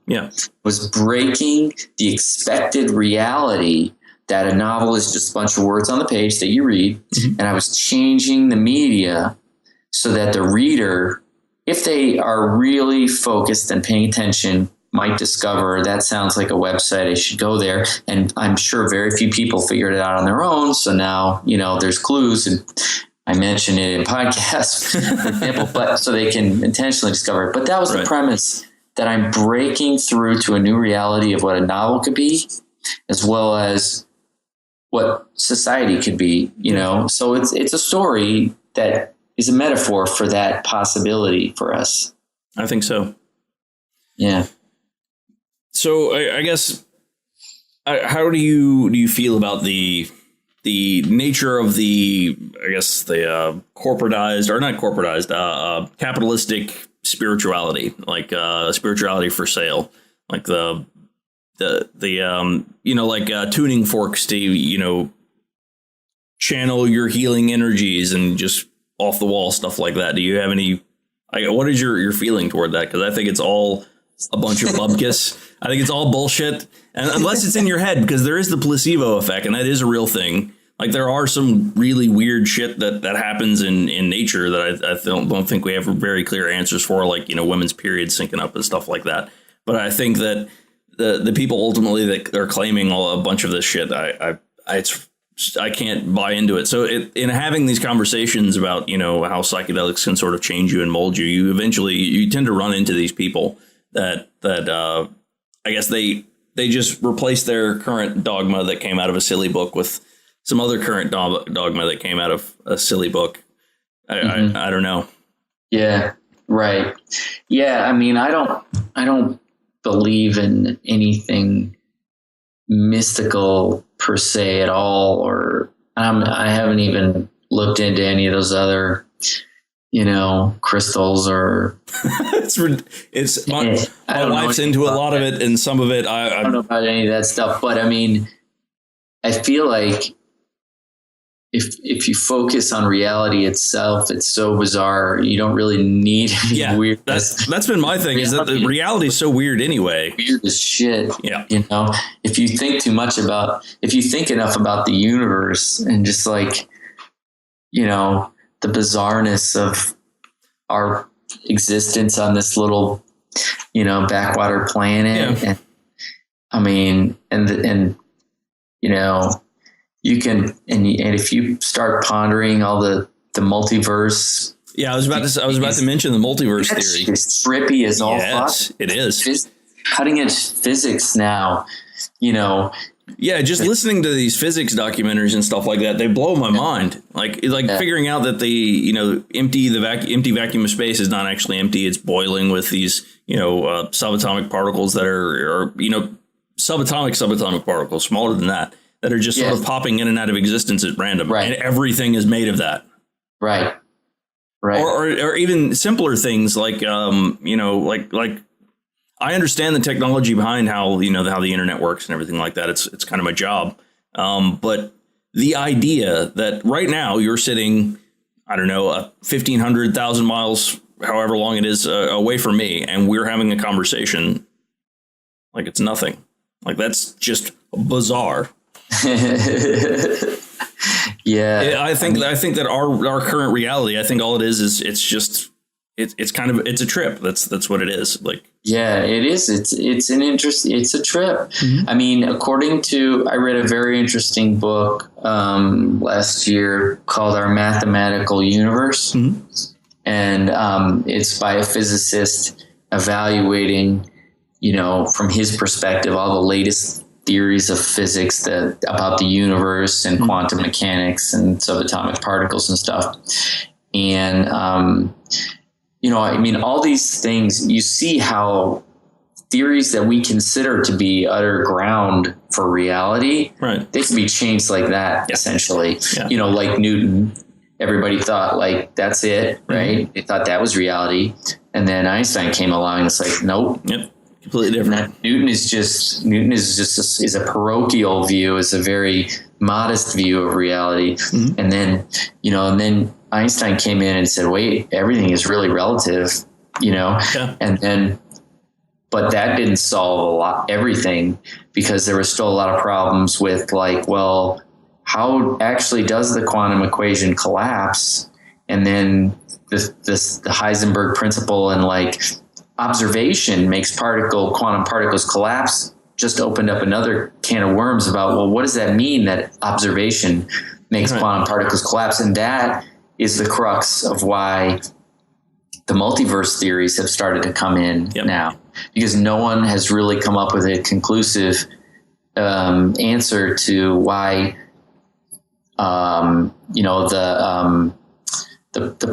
Speaker 1: was breaking the expected reality that a novel is just a bunch of words on the page that you read. Mm-hmm. And I was changing the media so that the reader, if they are really focused and paying attention, might discover that sounds like a website. I should go there. And I'm sure very few people figured it out on their own. So now, there's clues, and I mentioned it in podcasts, for example, but so they can intentionally discover it. But that was the premise, that I'm breaking through to a new reality of what a novel could be, as well as what society could be, So it's a story that is a metaphor for that possibility for us.
Speaker 2: I think so.
Speaker 1: Yeah.
Speaker 2: So I guess, how do you feel about the nature of the corporatized, or not corporatized, capitalistic spirituality, like spirituality for sale, like the tuning forks to, channel your healing energies and just off the wall stuff like that. Do you have any, what is your feeling toward that? Because I think it's all a bunch of bubkiss. I think it's all bullshit. And unless it's in your head, because there is the placebo effect, and that is a real thing. Like, there are some really weird shit that happens in nature that I don't think we have very clear answers for, like, women's periods syncing up and stuff like that. But I think that the people ultimately that are claiming a bunch of this shit, I can't buy into it. So in having these conversations about, how psychedelics can sort of change you and mold you, you tend to run into these people that I guess they just replace their current dogma that came out of a silly book with some other current dogma that came out of a silly book. I don't know.
Speaker 1: Yeah, right. Yeah, I mean, I don't believe in anything mystical per se at all, or I haven't even looked into any of those other, crystals or.
Speaker 2: My wife's into a lot of it, and some of it
Speaker 1: I don't know about any of that stuff. But I mean, I feel like if you focus on reality itself, it's so bizarre. You don't really need any weird.
Speaker 2: That's been my thing, is that the reality is so weird anyway.
Speaker 1: Weird as shit. Yeah. If you think enough about the universe and just like, the bizarreness of our existence on this little, backwater planet. And I mean, and you can, and if you start pondering all the multiverse.
Speaker 2: Yeah, I was about to mention the multiverse theory.
Speaker 1: It's trippy as all fuck.
Speaker 2: Yes, it is.
Speaker 1: Cutting edge physics now,
Speaker 2: Yeah, just listening to these physics documentaries and stuff like that, they blow my mind. Like figuring out that the empty vacuum of space is not actually empty; it's boiling with these subatomic particles that are subatomic particles, smaller than that that are just sort of popping in and out of existence at random.
Speaker 1: Right.
Speaker 2: And everything is made of that.
Speaker 1: Right. Right.
Speaker 2: Or even simpler things like, like I understand the technology behind how the internet works and everything like that. It's kind of my job. But the idea that right now you're sitting, I don't know, 1,500, 1,000 miles, however long it is away from me, and we're having a conversation like it's nothing. Like, that's just bizarre.
Speaker 1: Yeah,
Speaker 2: I think that our current reality, I think all it is it's kind of a trip. That's what it is. Like,
Speaker 1: yeah, it is. It's a trip. Mm-hmm. I mean, I read a very interesting book last year called Our Mathematical Universe. Mm-hmm. And it's by a physicist evaluating, from his perspective, all the latest theories of physics about the universe and quantum mechanics and subatomic particles and stuff. And, all these things, you see how theories that we consider to be utter ground for reality, right, they can be changed like that, essentially. Yeah. Like Newton, everybody thought like, that's it, right? Mm-hmm. They thought that was reality. And then Einstein came along and it's like, nope. Yep.
Speaker 2: Completely different.
Speaker 1: Newton is a parochial view, is a very modest view of reality. Mm-hmm. And then, Einstein came in and said, wait, everything is really relative, yeah. But that didn't solve everything, because there was still a lot of problems with like, well, how actually does the quantum equation collapse? And then the Heisenberg principle and like observation makes quantum particles collapse just opened up another can of worms about, well, what does that mean that observation makes quantum particles collapse? And that is the crux of why the multiverse theories have started to come in now, because no one has really come up with a conclusive answer to why the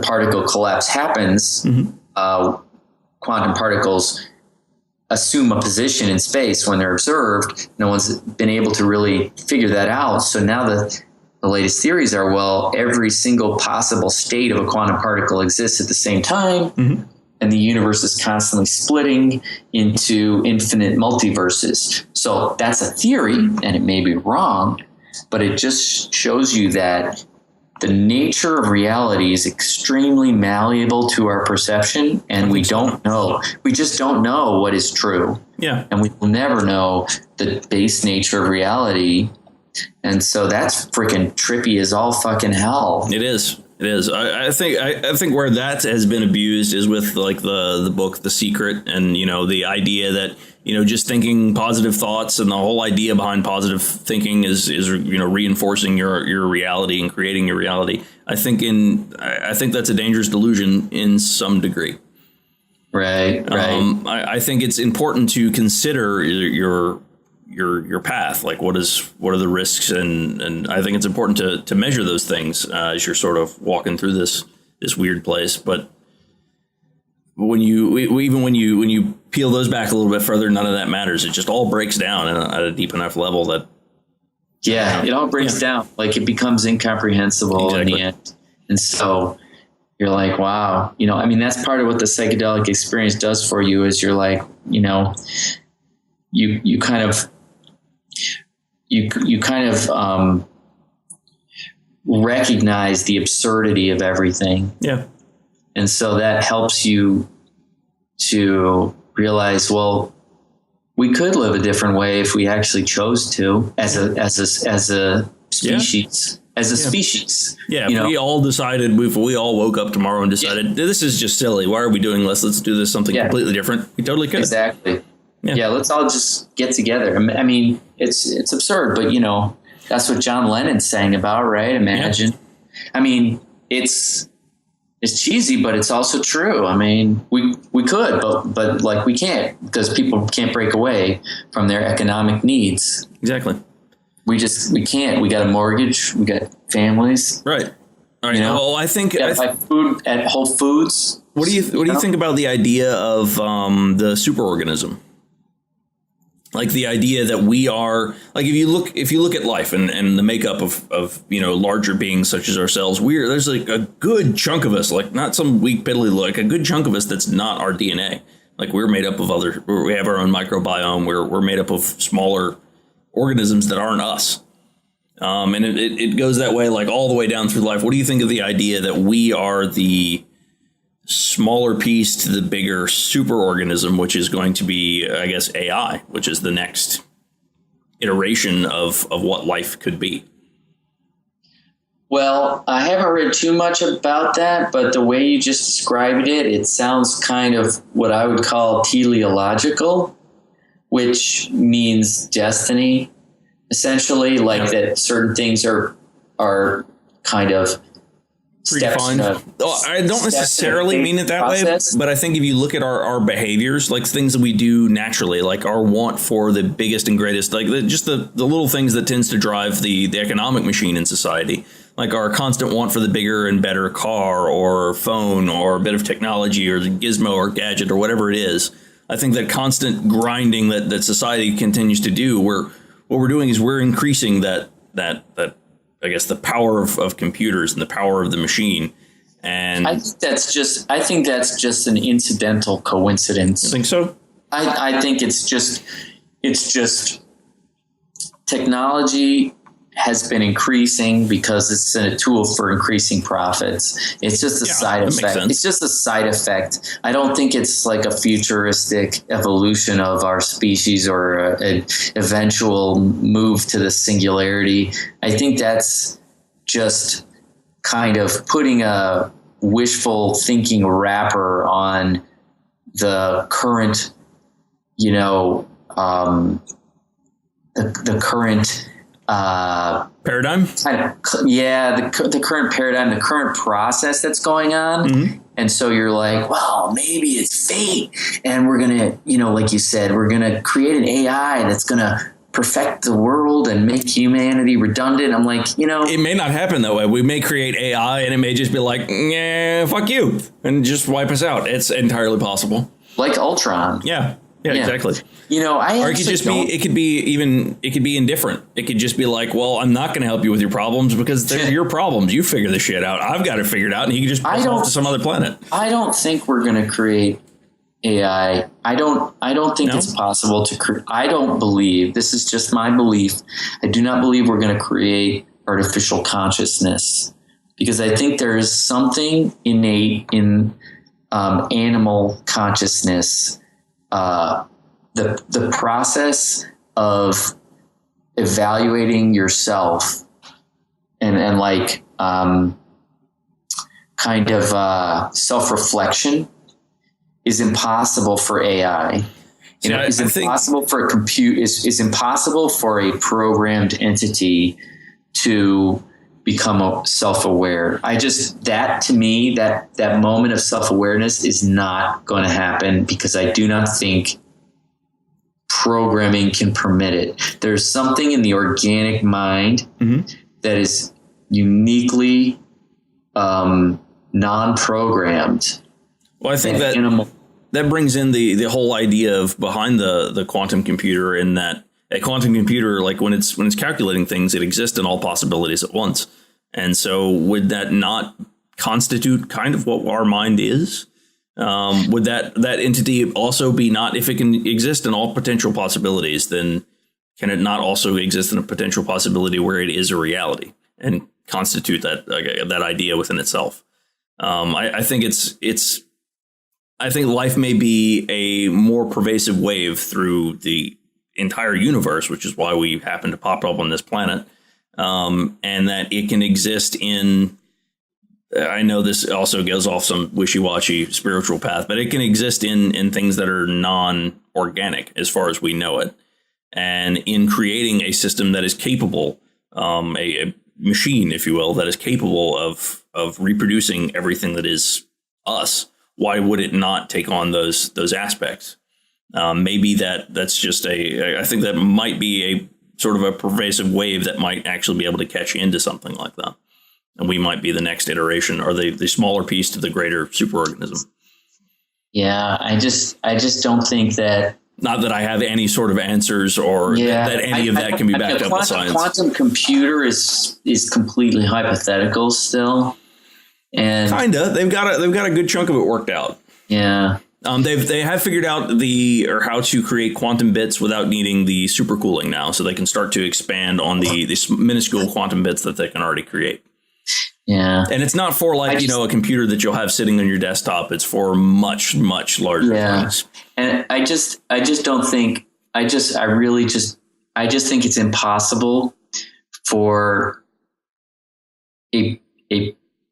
Speaker 1: particle collapse happens. Mm-hmm. Quantum particles assume a position in space when they're observed. No one's been able to really figure that out. So now the latest theories are, well, every single possible state of a quantum particle exists at the same time. Mm-hmm. And the universe is constantly splitting into infinite multiverses. So that's a theory, and it may be wrong, but it just shows you that the nature of reality is extremely malleable to our perception, and we don't know. We just don't know what is true. Yeah. And we will never know the base nature of reality. And so that's freaking trippy as all fucking hell.
Speaker 2: It is. It is. I think where that has been abused is with like the book The Secret, and the idea that just thinking positive thoughts, and the whole idea behind positive thinking is reinforcing your reality and creating your reality. I think that's a dangerous delusion in some degree.
Speaker 1: Right.
Speaker 2: I think it's important to consider your path, like what are the risks, and I think it's important to measure those things as you're sort of walking through this weird place. But when you peel those back a little bit further, none of that matters. It just all breaks down at a deep enough level that
Speaker 1: it all breaks down. Like, it becomes incomprehensible in the end. And so you're like, wow, that's part of what the psychedelic experience does for you, is you're like, you kind of recognize the absurdity of everything. Yeah. And so that helps you to realize, well, we could live a different way if we actually chose to, as a species. As a species.
Speaker 2: Yeah, if we all decided, if we all woke up tomorrow and decided, this is just silly, why are we doing this? Let's do this something completely different. We totally could.
Speaker 1: Exactly. Yeah, let's all just get together. I mean, it's absurd, but that's what John Lennon's saying about, right? Imagine. Yeah. I mean, it's cheesy, but it's also true. I mean, we could, but like we can't, because people can't break away from their economic needs.
Speaker 2: Exactly.
Speaker 1: We can't. We got a mortgage. We got families.
Speaker 2: Right. All right. Well, I think
Speaker 1: buy food at Whole Foods.
Speaker 2: What do you think about the idea of the super organism? Like the idea that we are, like if you look at life and the makeup of larger beings such as ourselves, there's like a good chunk of us, like not some weak piddly, like a good chunk of us that's not our DNA. Like we're made up of we have our own microbiome. We're made up of smaller organisms that aren't us. And it goes that way, like all the way down through life. What do you think of the idea that we are the smaller piece to the bigger superorganism, which is going to be, I guess, AI, which is the next iteration of what life could be?
Speaker 1: Well, I haven't read too much about that, but the way you just described it, it sounds kind of what I would call teleological, which means destiny, essentially, like that certain things are kind of
Speaker 2: predefined. I don't necessarily mean it that way, but I think if you look at our behaviors, like things that we do naturally, like our want for the biggest and greatest, like just the little things that tends to drive the economic machine in society, like our constant want for the bigger and better car or phone or a bit of technology or the gizmo or gadget or whatever it is. I think that constant grinding that society continues to do, what we're doing is we're increasing that I guess the power of computers and the power of the machine. And
Speaker 1: I think that's just an incidental coincidence.
Speaker 2: You think so?
Speaker 1: I think it's just technology has been increasing because it's a tool for increasing profits. It's just a side effect. It's just a side effect. I don't think it's like a futuristic evolution of our species or an eventual move to the singularity. I think that's just kind of putting a wishful thinking wrapper on the current, the current
Speaker 2: paradigm.
Speaker 1: The current paradigm, the current process that's going on. Mm-hmm. And so you're like, well, maybe it's fate. And we're going to, like you said, we're going to create an AI that's going to perfect the world and make humanity redundant. I'm like,
Speaker 2: it may not happen that way. We may create AI and it may just be like, fuck you, and just wipe us out. It's entirely possible.
Speaker 1: Like Ultron.
Speaker 2: Yeah, exactly.
Speaker 1: Or
Speaker 2: it could be indifferent. It could just be like, well, I'm not going to help you with your problems because they're your problems. You figure this shit out. I've got it figured out, and he can just push off to some other planet.
Speaker 1: I don't think we're going to create AI. I don't think it's possible to create. I don't believe, this is just my belief, I do not believe we're going to create artificial consciousness, because I think there is something innate in animal consciousness. The process of evaluating yourself and kind of self-reflection is impossible for AI. It's impossible for a it's impossible for a programmed entity to become self-aware. To me, that moment of self-awareness is not going to happen, because I do not think programming can permit it. There's something in the organic mind that is uniquely non-programmed.
Speaker 2: Well, I think that brings in the whole idea of behind the quantum computer, in that a quantum computer, like when it's calculating things, it exists in all possibilities at once. And so would that not constitute kind of what our mind is? Would that entity also be not, if it can exist in all potential possibilities, then can it not also exist in a potential possibility where it is a reality and constitute that idea within itself? I think I think life may be a more pervasive wave through the entire universe, which is why we happen to pop up on this planet, and that it can exist in, I know this also goes off some wishy-washy spiritual path, but it can exist in things that are non-organic as far as we know it. And in creating a system that is capable, a machine, if you will, that is capable of reproducing everything that is us, why would it not take on those aspects? Maybe that's just I think that might be a sort of a pervasive wave that might actually be able to catch into something like that. And we might be the next iteration, or the smaller piece to the greater superorganism.
Speaker 1: Yeah, I just don't think that
Speaker 2: Not that I have any sort of answers or that any of that can be backed up with science.
Speaker 1: Quantum computer is completely hypothetical still. And
Speaker 2: kinda, they've got a good chunk of it worked out.
Speaker 1: Yeah.
Speaker 2: They have figured out how to create quantum bits without needing the supercooling now, so they can start to expand on the minuscule quantum bits that they can already create.
Speaker 1: Yeah.
Speaker 2: And it's not for a computer that you'll have sitting on your desktop. It's for much, much larger things.
Speaker 1: And I just don't think, I just think it's impossible for a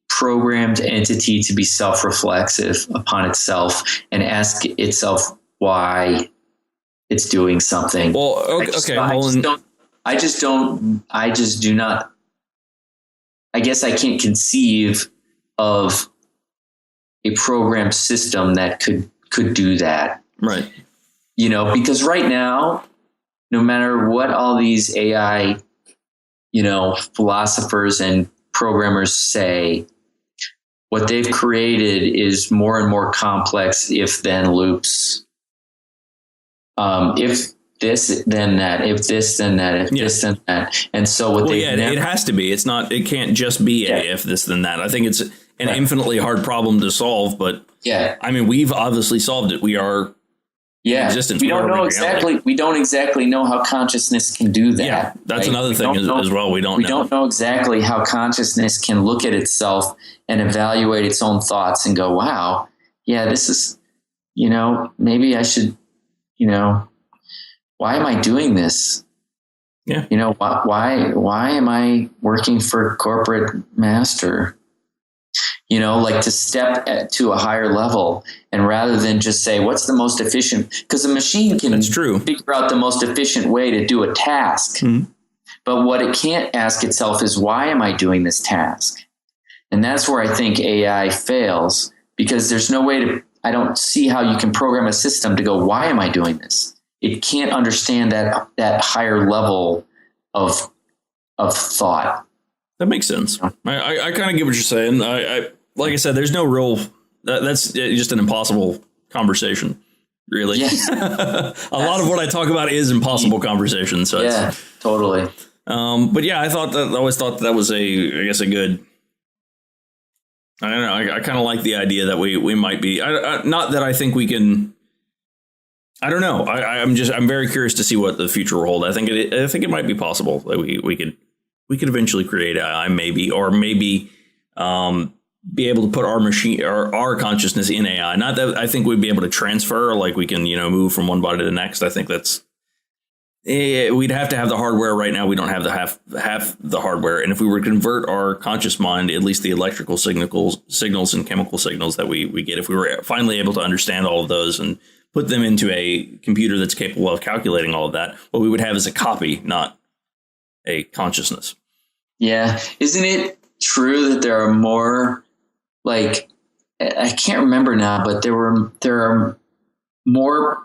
Speaker 1: programmed entity to be self-reflexive upon itself and ask itself why it's doing something.
Speaker 2: Well, I
Speaker 1: guess I can't conceive of a programmed system that could do that.
Speaker 2: Right.
Speaker 1: Because right now, no matter what all these AI, philosophers and programmers say, what they've created is more and more complex if-then loops. If this, then that. If this, then that. If this, then that. And so
Speaker 2: it has to be. It can't just be if this, then that. I think it's an infinitely hard problem to solve, but I mean, we've obviously solved it. We are in existence.
Speaker 1: We don't know exactly. We don't exactly know how consciousness can do that.
Speaker 2: Yeah, that's another thing as well. We don't
Speaker 1: know exactly how consciousness can look at itself and evaluate its own thoughts and go, wow, this is, maybe I should, why am I doing this?
Speaker 2: Yeah.
Speaker 1: Why am I working for corporate master? To step to a higher level, and rather than just say, what's the most efficient, because a machine can figure out the most efficient way to do a task.
Speaker 2: Mm-hmm.
Speaker 1: But what it can't ask itself is, why am I doing this task? And that's where I think AI fails, because there's no way I don't see how you can program a system to go, why am I doing this? It can't understand that higher level of thought.
Speaker 2: That makes sense. I kind of get what you're saying. I like I said, there's no real. That's just an impossible conversation, really.
Speaker 1: Yes.
Speaker 2: A lot of what I talk about is impossible conversation. So
Speaker 1: totally.
Speaker 2: But I always thought that was a good. I don't know. I kind of like the idea that we might be. Not that I think we can. I don't know. I'm very curious to see what the future will hold. I think it might be possible that we could eventually create AI, maybe be able to put our machine or our consciousness in AI. Not that I think we'd be able to transfer, like we can, move from one body to the next. I think that's we'd have to have the hardware. Right now, we don't have the hardware. And if we were to convert our conscious mind, at least the electrical signals and chemical signals that we get, if we were finally able to understand all of those and put them into a computer that's capable of calculating all of that, what we would have is a copy, not a consciousness.
Speaker 1: Yeah. Isn't it true that there are more, like, I can't remember now, but there are more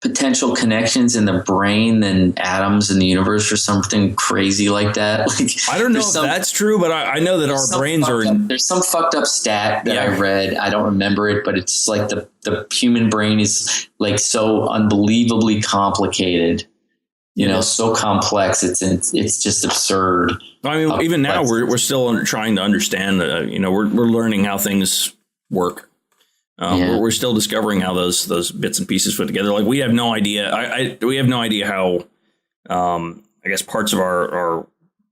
Speaker 1: potential connections in the brain than atoms in the universe or something crazy like that? Like,
Speaker 2: I don't know if that's true, but I know that our brains are
Speaker 1: there's some fucked up stat that I read. I don't remember it, but it's like the human brain is like so unbelievably complicated. So complex. It's just absurd.
Speaker 2: I mean, even now we're still trying to understand. We're learning how things work. We're still discovering how those bits and pieces fit together. Like, we have no idea. We have no idea how. I guess parts of our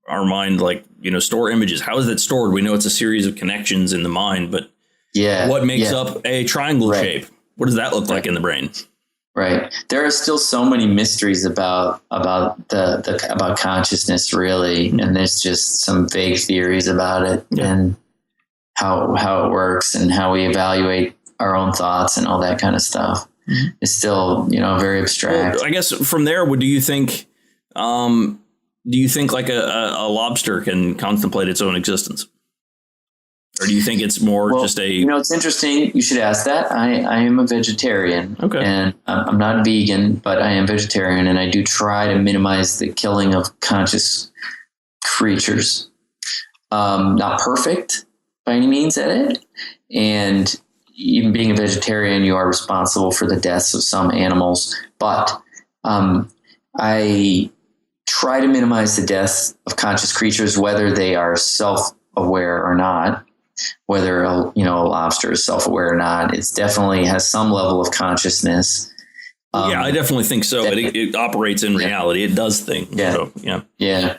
Speaker 2: mind, like store images. How is that stored? We know it's a series of connections in the mind, but what makes up a triangle shape? What does that look like in the brain?
Speaker 1: Right. There are still so many mysteries about consciousness, really, and there's just some vague theories about it and how it works and how we evaluate our own thoughts and all that kind of stuff. It's still, very abstract.
Speaker 2: Well, I guess from there, do you think like a lobster can contemplate its own existence? Or do you think it's more just a...
Speaker 1: it's interesting. You should ask that. I am a vegetarian.
Speaker 2: Okay.
Speaker 1: And I'm not vegan, but I am vegetarian. And I do try to minimize the killing of conscious creatures. Not perfect by any means at it. And, even being a vegetarian, you are responsible for the deaths of some animals. But I try to minimize the deaths of conscious creatures, whether they are self-aware or not. Whether a lobster is self-aware or not, it definitely has some level of consciousness.
Speaker 2: Yeah, I definitely think so. It operates in reality. It does things.
Speaker 1: Yeah.
Speaker 2: So, yeah.
Speaker 1: Yeah.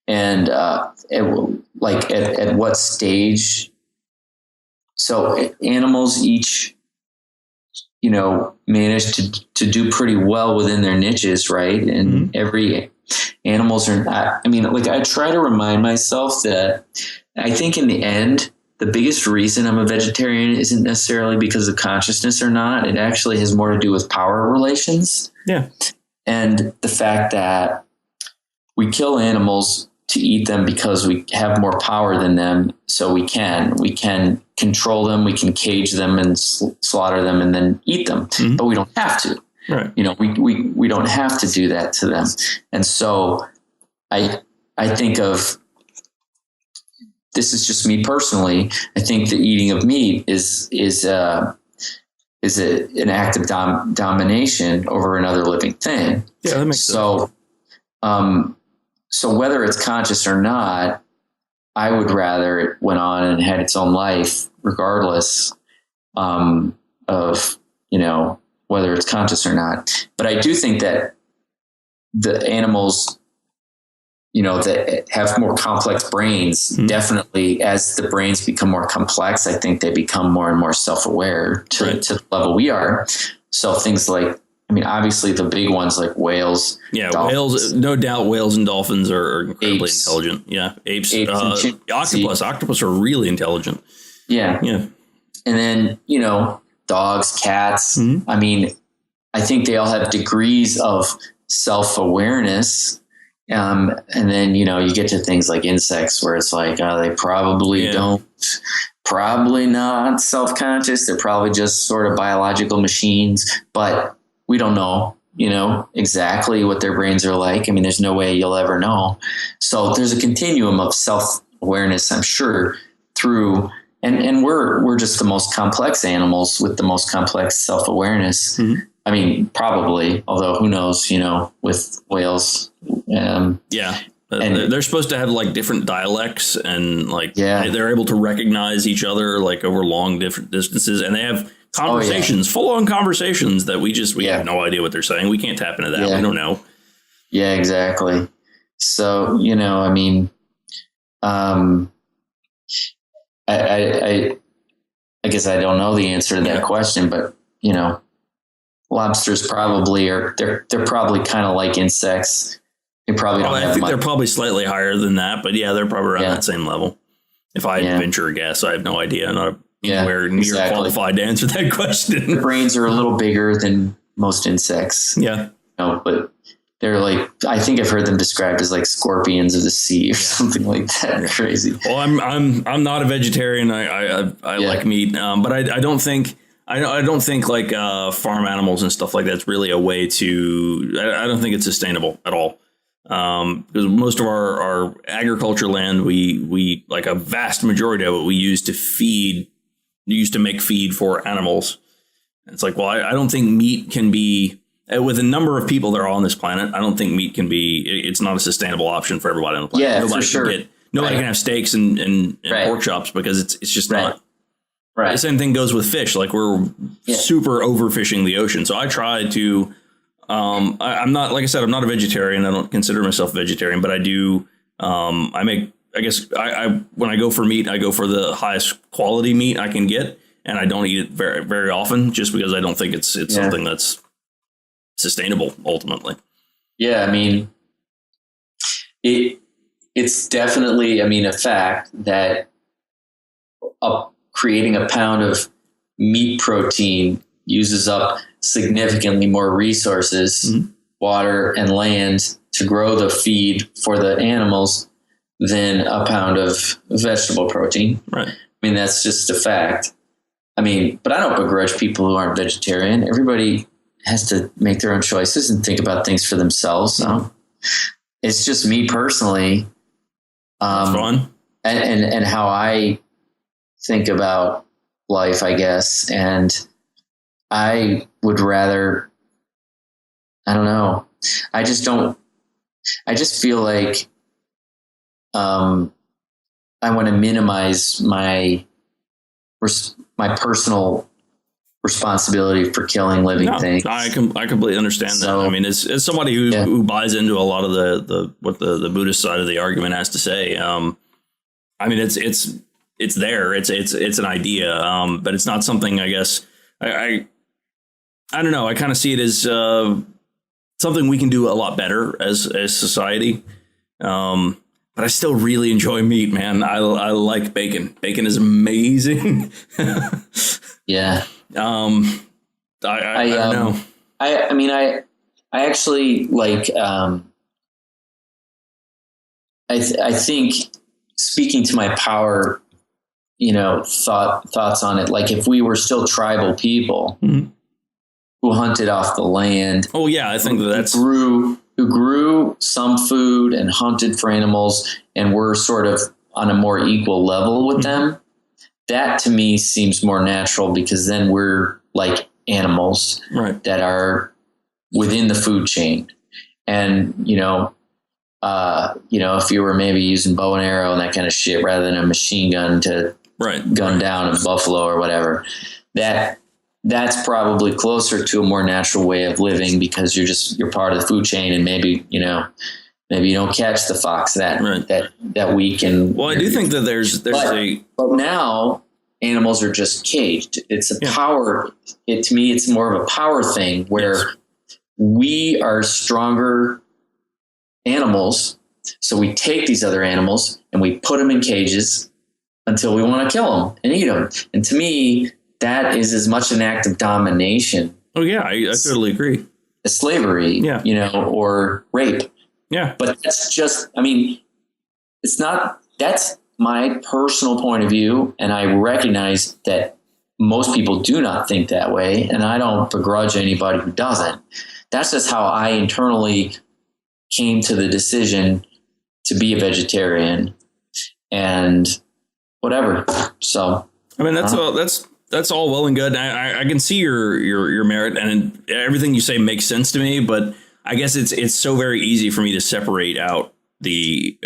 Speaker 1: And at what stage? So animals each, manage to do pretty well within their niches, right? And every animals are not. I mean, I try to remind myself that I think in the end, the biggest reason I'm a vegetarian isn't necessarily because of consciousness or not. It actually has more to do with power relations.
Speaker 2: Yeah.
Speaker 1: And the fact that we kill animals to eat them because we have more power than them. So we can control them. We can cage them and slaughter them and then eat them, but we don't have to.
Speaker 2: Right.
Speaker 1: We don't have to do that to them. And so I think of, this is just me personally. I think the eating of meat is an act of domination over another living thing.
Speaker 2: Yeah, that makes sense.
Speaker 1: So whether it's conscious or not, I would rather it went on and had its own life, regardless of whether it's conscious or not. But I do think that the animals, that have more complex brains, definitely as the brains become more complex, I think they become more and more self-aware to the level we are. So things like, obviously the big ones like whales.
Speaker 2: Yeah, whales, no doubt whales and dolphins are incredibly intelligent. Yeah, apes octopus are really intelligent.
Speaker 1: Yeah. Yeah. And then, dogs, cats. I think they all have degrees of self-awareness. And then, you get to things like insects where it's like, they probably probably not self-conscious. They're probably just sort of biological machines, but we don't know, exactly what their brains are like. There's no way you'll ever know. So there's a continuum of self-awareness, I'm sure, through, and we're just the most complex animals with the most complex self-awareness. Probably, although who knows, with whales.
Speaker 2: They're supposed to have different dialects and they're able to recognize each other over long different distances, and they have conversations, full-on conversations that we have no idea what they're saying. We can't tap into that. We don't know.
Speaker 1: Yeah, exactly. So, I guess I don't know the answer to that question, but lobsters probably they're probably kind of like insects. They probably don't have
Speaker 2: they're probably slightly higher than that, but they're probably around that same level. If I had to venture a guess, I have no idea. I'm not anywhere near qualified to answer that question.
Speaker 1: Their brains are a little bigger than most insects.
Speaker 2: Yeah.
Speaker 1: But they're I think I've heard them described as like scorpions of the sea or something like that. Yeah. Crazy.
Speaker 2: Well, I'm not a vegetarian. I like meat, but I don't think farm animals and stuff like that's really a way to. I don't think it's sustainable at all. Because most of our agriculture land, we like a vast majority of it we use to make feed for animals. It's I don't think meat can be, with the number of people that are on this planet, I don't think meat can be, it's not a sustainable option for everybody on the planet.
Speaker 1: Yeah, nobody for sure.
Speaker 2: Nobody can have steaks and pork chops because it's just not. Right. The same thing goes with fish. We're super overfishing the ocean. So I try to, I'm not, like I said, I'm not a vegetarian. I don't consider myself a vegetarian, but I do, when I go for meat, I go for the highest quality meat I can get. And I don't eat it very, very often just because I don't think it's something that's sustainable ultimately.
Speaker 1: Yeah. It's definitely, a fact that creating a pound of meat protein uses up significantly more resources, water and land to grow the feed for the animals than a pound of vegetable protein.
Speaker 2: Right.
Speaker 1: That's just a fact. But I don't begrudge people who aren't vegetarian. Everybody has to make their own choices and think about things for themselves. So it's just me personally.
Speaker 2: Fun.
Speaker 1: And how I think about life, I guess. And I would rather, I don't know. I just feel like, I want to minimize my personal responsibility for killing living things.
Speaker 2: I completely understand that. I mean, as somebody who buys into a lot of what the Buddhist side of the argument has to say, I mean, it's there. It's an idea, but it's not something, I guess. I don't know. I kind of see it as something we can do a lot better as society. But I still really enjoy meat, man. I like bacon. Bacon is amazing.
Speaker 1: Yeah.
Speaker 2: I don't know.
Speaker 1: I mean, I actually like, I think, speaking to my power, thoughts on it, like if we were still tribal people who hunted off the land.
Speaker 2: Oh yeah. I think
Speaker 1: who grew some food and hunted for animals and were sort of on a more equal level with them. That to me seems more natural, because then we're like animals that are within the food chain. And, if you were maybe using bow and arrow and that kind of shit, rather than a machine gun to gun down a buffalo or whatever, that's probably closer to a more natural way of living, because you're part of the food chain, and maybe you don't catch the fox that week. And
Speaker 2: I do think that
Speaker 1: but now animals are just caged. It's a power. To me, it's more of a power thing, where we are stronger animals. So we take these other animals and we put them in cages until we want to kill them and eat them. And to me, that is as much an act of domination.
Speaker 2: Oh yeah, I totally agree.
Speaker 1: As slavery, or rape.
Speaker 2: Yeah.
Speaker 1: But that's just, I mean, it's not, that's my personal point of view. And I recognize that most people do not think that way. And I don't begrudge anybody who doesn't. That's just how I internally came to the decision to be a vegetarian and whatever. So,
Speaker 2: I mean, that's all well and good. I can see your merit, and everything you say makes sense to me, but I guess it's so very easy for me to separate out the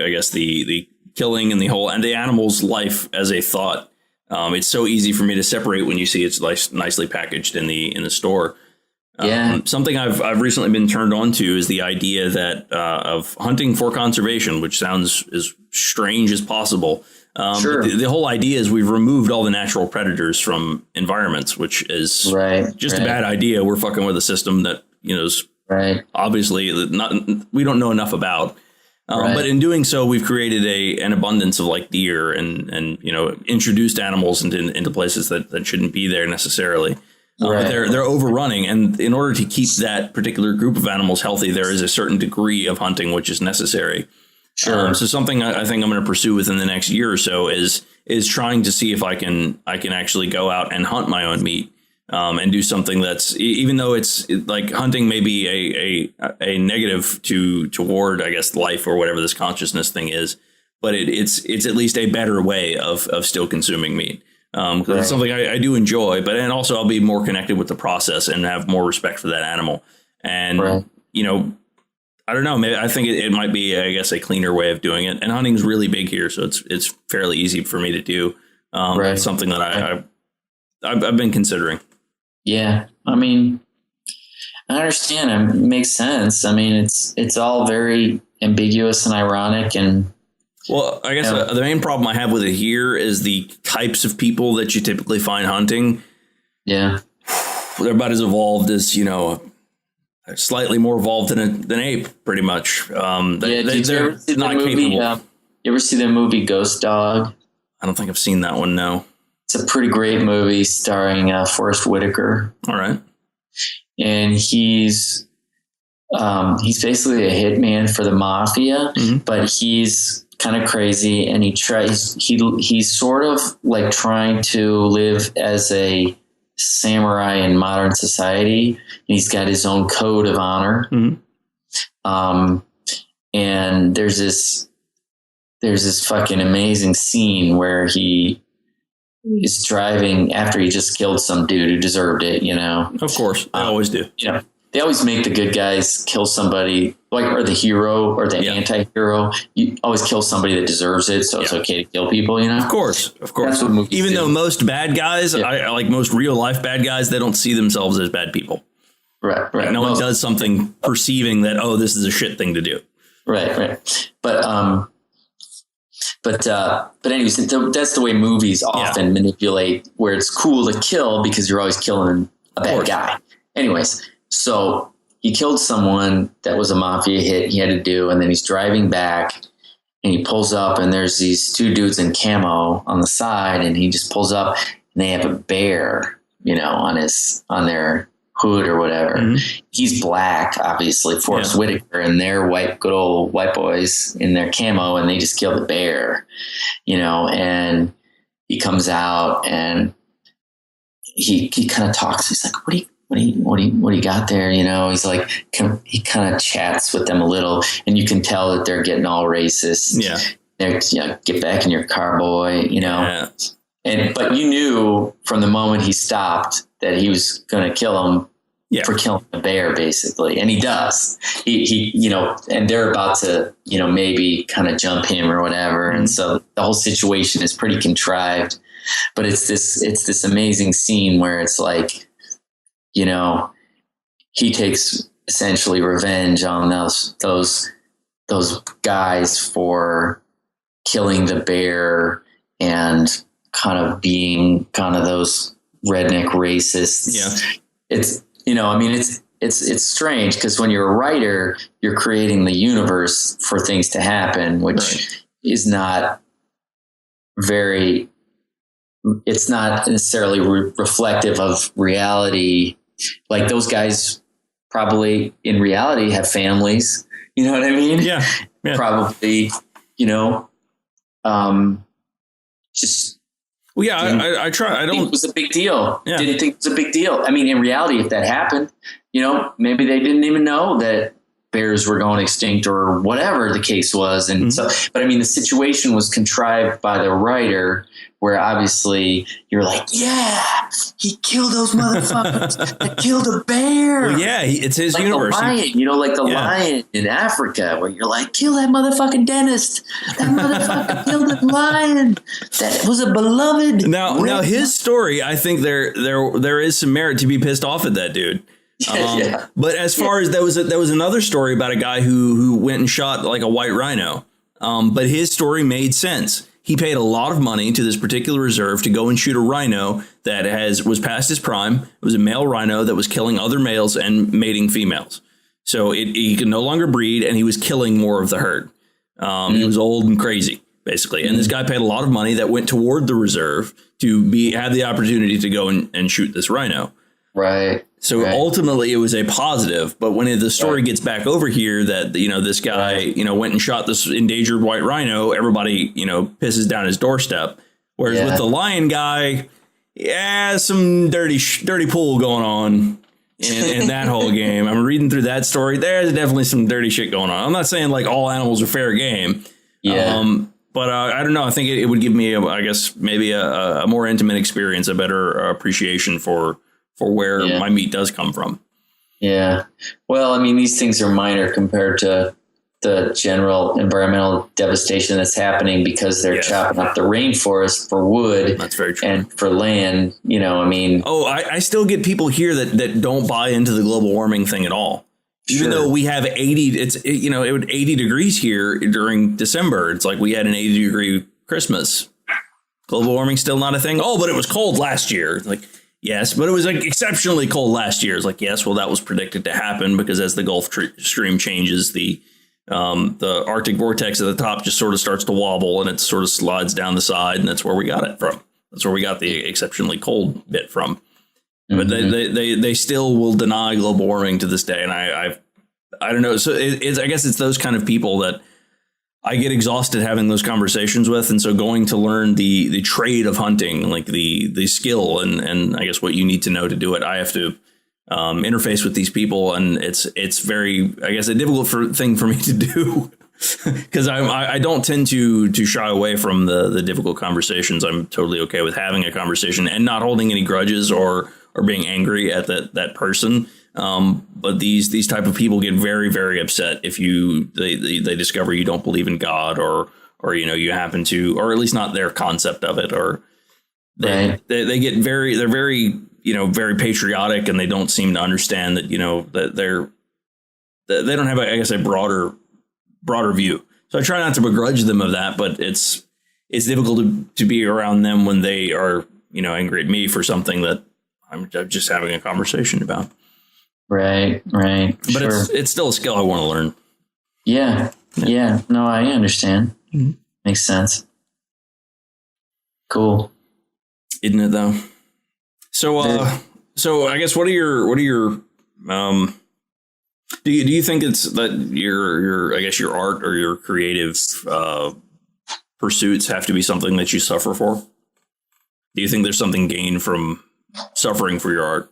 Speaker 2: killing and the animal's life as a thought. It's so easy for me to separate when you see it's nicely packaged in the store. Something I've recently been turned on to is the idea that of hunting for conservation, which sounds as strange as possible.
Speaker 1: Sure.
Speaker 2: The whole idea is we've removed all the natural predators from environments, which is just a bad idea. We're fucking with a system that is obviously we don't know enough about. But in doing so, we've created an abundance of like deer and introduced animals into places that shouldn't be there necessarily. But they're overrunning, and in order to keep that particular group of animals healthy, there is a certain degree of hunting which is necessary.
Speaker 1: Sure.
Speaker 2: So something I think I'm going to pursue within the next year or so is trying to see if I can actually go out and hunt my own meat, and do something that's, even though it's like hunting may be a negative toward, I guess, life or whatever this consciousness thing is, but it's at least a better way of still consuming meat. Because it's something I do enjoy, and also I'll be more connected with the process and have more respect for that animal. And, I don't know, maybe I think it might be, I guess, a cleaner way of doing it. And hunting's really big here, so it's fairly easy for me to do. It's something that I've been considering.
Speaker 1: Yeah. I mean, I understand. It makes sense. I mean, it's all very ambiguous and ironic, and
Speaker 2: well, I guess the main problem I have with it here is the types of people that you typically find hunting.
Speaker 1: Yeah.
Speaker 2: They're about as evolved as, slightly more evolved than an ape, pretty much.
Speaker 1: Did you ever see the movie, you ever see the movie Ghost Dog?
Speaker 2: I don't think I've seen that one, no.
Speaker 1: It's a pretty great movie starring Forrest Whitaker.
Speaker 2: All right.
Speaker 1: And he's basically a hitman for the mafia, but he's kind of crazy, and he's sort of like trying to live as a samurai in modern society, and he's got his own code of honor. And there's this fucking amazing scene where he is driving after he just killed some dude who deserved it, you know.
Speaker 2: Of course, they always do.
Speaker 1: You know, they always make the good guys kill somebody, like, or the hero or the anti-hero. You always kill somebody that deserves it, so it's okay to kill people, you know.
Speaker 2: Of course. That's what movies do. Though most bad guys, I like most real life bad guys, they don't see themselves as bad people.
Speaker 1: Right.
Speaker 2: Like no one does something perceiving that, oh, this is a shit thing to do.
Speaker 1: Right. But anyways, that's the way movies often manipulate, where it's cool to kill because you're always killing a bad guy. Anyways, so he killed someone that was a mafia hit he had to do, and then he's driving back and he pulls up and there's these two dudes in camo on the side, and he just pulls up and they have a bear, you know, on their hood or whatever. Mm-hmm. He's black, obviously, Forrest Whitaker, and they're good old white boys in their camo, and they just kill the bear, you know. And he comes out and he kind of talks. He's like, what do you got there? You know, he's like, he kind of chats with them a little, and you can tell that they're getting all racist. Yeah. They're, you know, get back in your car, boy, you know. Yeah. But you knew from the moment he stopped that he was going to kill him for killing the bear, basically. And he does. He, you know, and they're about to, you know, maybe kind of jump him or whatever. Mm-hmm. And so the whole situation is pretty contrived, but it's this amazing scene where it's like, you know, he takes essentially revenge on those guys for killing the bear and kind of being kind of those redneck racists. Yeah. It's, you know, I mean, it's strange because when you're a writer, you're creating the universe for things to happen, which is not very, it's not necessarily reflective of reality. Like those guys probably in reality have families, you know what I mean? Yeah. Probably, you know, just,
Speaker 2: well, yeah, I try. I don't think
Speaker 1: it was a big deal. Yeah. Didn't think it was a big deal. I mean, in reality, if that happened, you know, maybe they didn't even know that bears were going extinct or whatever the case was. And so, but I mean, the situation was contrived by the writer, where obviously you're like, yeah, he killed those motherfuckers. They killed a bear.
Speaker 2: Well, yeah, it's his
Speaker 1: like
Speaker 2: universe.
Speaker 1: The lion, you know, like the lion in Africa, where you're like, kill that motherfucking dentist. That motherfucker killed the lion. That was a beloved.
Speaker 2: Now his story, I think there is some merit to be pissed off at that dude. But as far as there was another story about a guy who went and shot like a white rhino. But his story made sense. He paid a lot of money to this particular reserve to go and shoot a rhino that was past his prime. It was a male rhino that was killing other males and mating females. So he could no longer breed, and he was killing more of the herd. He was old and crazy, basically. And this guy paid a lot of money that went toward the reserve to have the opportunity to go and shoot this rhino.
Speaker 1: Right.
Speaker 2: So ultimately it was a positive. But when the story gets back over here that, you know, this guy, you know, went and shot this endangered white rhino, everybody, you know, pisses down his doorstep. Whereas with the lion guy, some dirty pool going on in that whole game. I'm reading through that story. There's definitely some dirty shit going on. I'm not saying like all animals are fair game. Yeah. But I don't know. I think it would give me, I guess, maybe a more intimate experience, a better appreciation for where my meat does come from. Yeah.
Speaker 1: Well, I mean, these things are minor compared to the general environmental devastation that's happening because they're chopping up the rainforest for wood.
Speaker 2: That's very true.
Speaker 1: And for land, you know, I mean.
Speaker 2: Oh, I still get people here that don't buy into the global warming thing at all. Even though we have 80 degrees here during December. It's like we had an 80-degree Christmas. Global warming still not a thing. Oh, but it was cold last year. Like, yes, but it was like exceptionally cold last year. It's like, yes, well, that was predicted to happen because as the Gulf Stream changes, the Arctic vortex at the top just sort of starts to wobble and it sort of slides down the side. And that's where we got it from. That's where we got the exceptionally cold bit from. But they still will deny global warming to this day. And I don't know. So I guess it's those kind of people that I get exhausted having those conversations with. And so going to learn the trade of hunting, like the skill and I guess what you need to know to do it. I have to interface with these people. And it's very, I guess, a difficult thing for me to do because I don't tend to shy away from the difficult conversations. I'm totally okay with having a conversation and not holding any grudges or being angry at that person. But these type of people get very, very upset if they discover you don't believe in God or you happen to, or at least not their concept of it, or they get they're very very patriotic, and they don't seem to understand that that they don't have a broader view. So I try not to begrudge them of that, but it's difficult to be around them when they are angry at me for something that I'm just having a conversation about. Right.
Speaker 1: But
Speaker 2: sure. It's still a skill I want to learn.
Speaker 1: Yeah. No, I understand. Mm-hmm. Makes sense. Cool.
Speaker 2: Isn't it though? So I guess what are your do you think it's that your art or your creative pursuits have to be something that you suffer for? Do you think there's something gained from suffering for your art?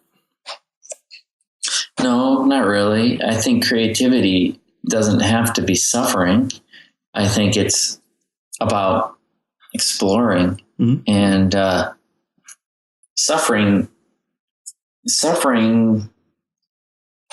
Speaker 1: No, not really. I think creativity doesn't have to be suffering. I think it's about exploring, mm-hmm. and suffering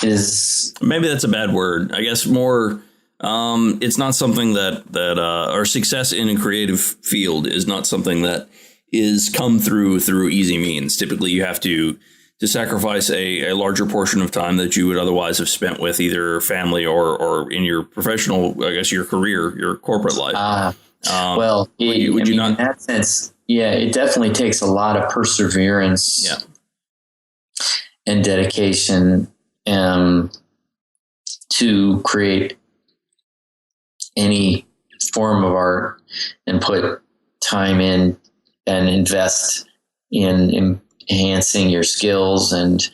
Speaker 1: is,
Speaker 2: maybe that's a bad word. I guess more. It's not something that or success in a creative field is not something that is come through easy means. Typically, you have to sacrifice a larger portion of time that you would otherwise have spent with either family or in your professional, I guess, your career, your corporate life.
Speaker 1: Would you not? In that sense, yeah, it definitely takes a lot of perseverance, and dedication to create any form of art and put time in and invest in enhancing your skills and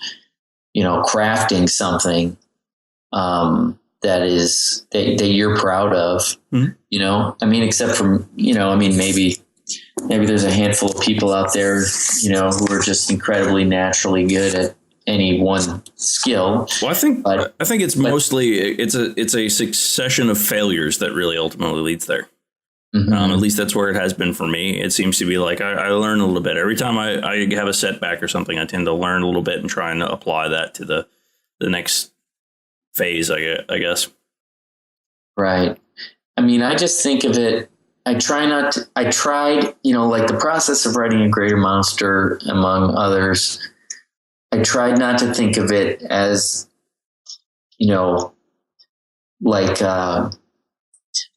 Speaker 1: crafting something that you're proud of. Mm-hmm. I mean, except for maybe there's a handful of people out there who are just incredibly naturally good at any one skill.
Speaker 2: Well, I think it's mostly it's a succession of failures that really ultimately leads there. Mm-hmm. At least that's where it has been for me. It seems to be like I learn a little bit every time I have a setback or something. I tend to learn a little bit and try and apply that to the next phase, I guess.
Speaker 1: Right. I mean, I just think of it. I tried, like the process of writing A Greater Monster, among others. I tried not to think of it as, like an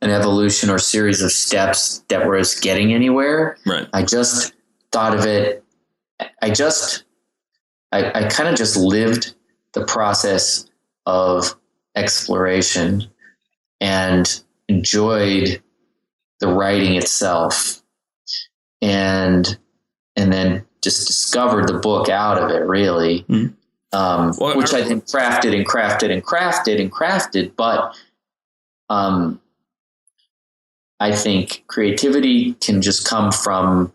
Speaker 1: evolution or series of steps that was getting anywhere.
Speaker 2: Right.
Speaker 1: I just thought of it. I kind of just lived the process of exploration and enjoyed the writing itself, and then just discovered the book out of it, really. Mm-hmm. Which I then crafted and crafted and crafted and crafted. But I think creativity can just come from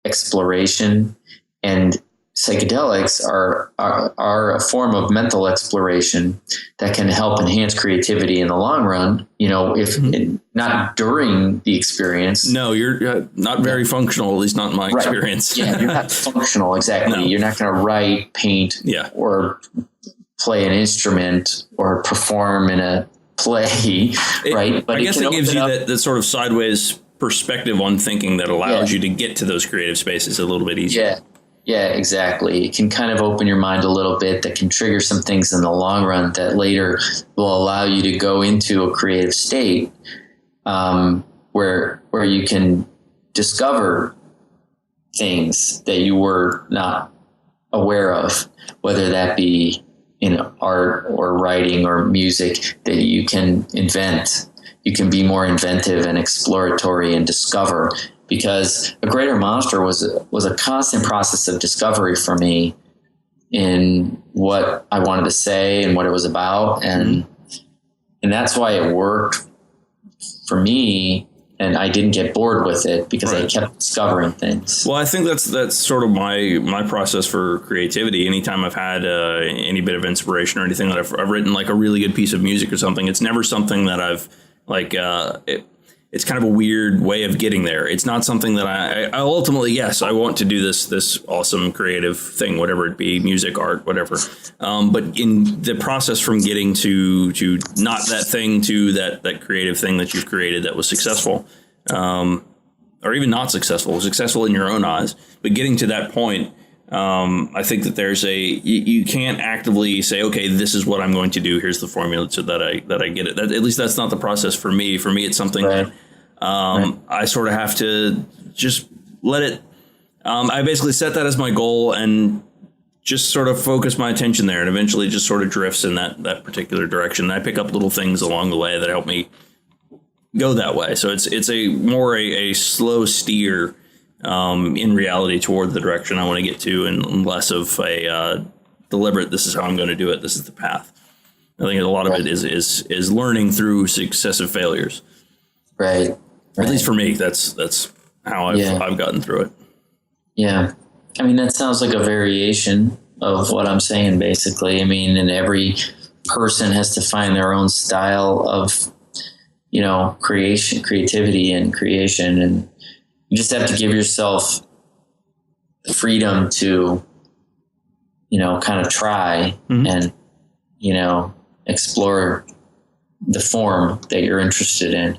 Speaker 1: exploration, and psychedelics are a form of mental exploration that can help enhance creativity in the long run. If mm-hmm. Not during the experience.
Speaker 2: No, you're not very functional, at least not in my experience.
Speaker 1: Yeah, you're not functional. Exactly. No. You're not going to write, paint, or play an instrument or perform in a play, right?
Speaker 2: But I guess it gives you that sort of sideways perspective on thinking that allows you to get to those creative spaces a little bit easier.
Speaker 1: Yeah, exactly. It can kind of open your mind a little bit, that can trigger some things in the long run that later will allow you to go into a creative state where you can discover things that you were not aware of, whether that be in art or writing or music, that you can invent. You can be more inventive and exploratory and discover. Because A Greater Monster was a constant process of discovery for me in what I wanted to say and what it was about, and that's why it worked for me. And I didn't get bored with it because I kept discovering things.
Speaker 2: Well, I think that's sort of my process for creativity. Anytime I've had any bit of inspiration or anything that I've written, like a really good piece of music or something, it's never something that I've Like it's kind of a weird way of getting there. It's not something that I ultimately, yes, I want to do this awesome creative thing, whatever it be, music, art, whatever. But in the process from getting to not that thing to that creative thing that you've created that was successful, or even not successful in your own eyes, but getting to that point, I think that there's you can't actively say, okay, this is what I'm going to do. Here's the formula so that I get it. At least that's not the process for me. For me, it's something that I sort of have to just let it. I basically set that as my goal and just sort of focus my attention there, and eventually just sort of drifts in that particular direction. And I pick up little things along the way that help me go that way. So it's a slow steer in reality toward the direction I want to get to, and less of a deliberate, this is how I'm going to do it, this is the path. I think a lot of it is learning through successive failures.
Speaker 1: Right.
Speaker 2: At least for me, that's how I've gotten through it. Yeah.
Speaker 1: I mean, that sounds like a variation of what I'm saying, basically. I mean, and every person has to find their own style of, creativity and creation, and you just have to give yourself the freedom to, kind of try and, explore the form that you're interested in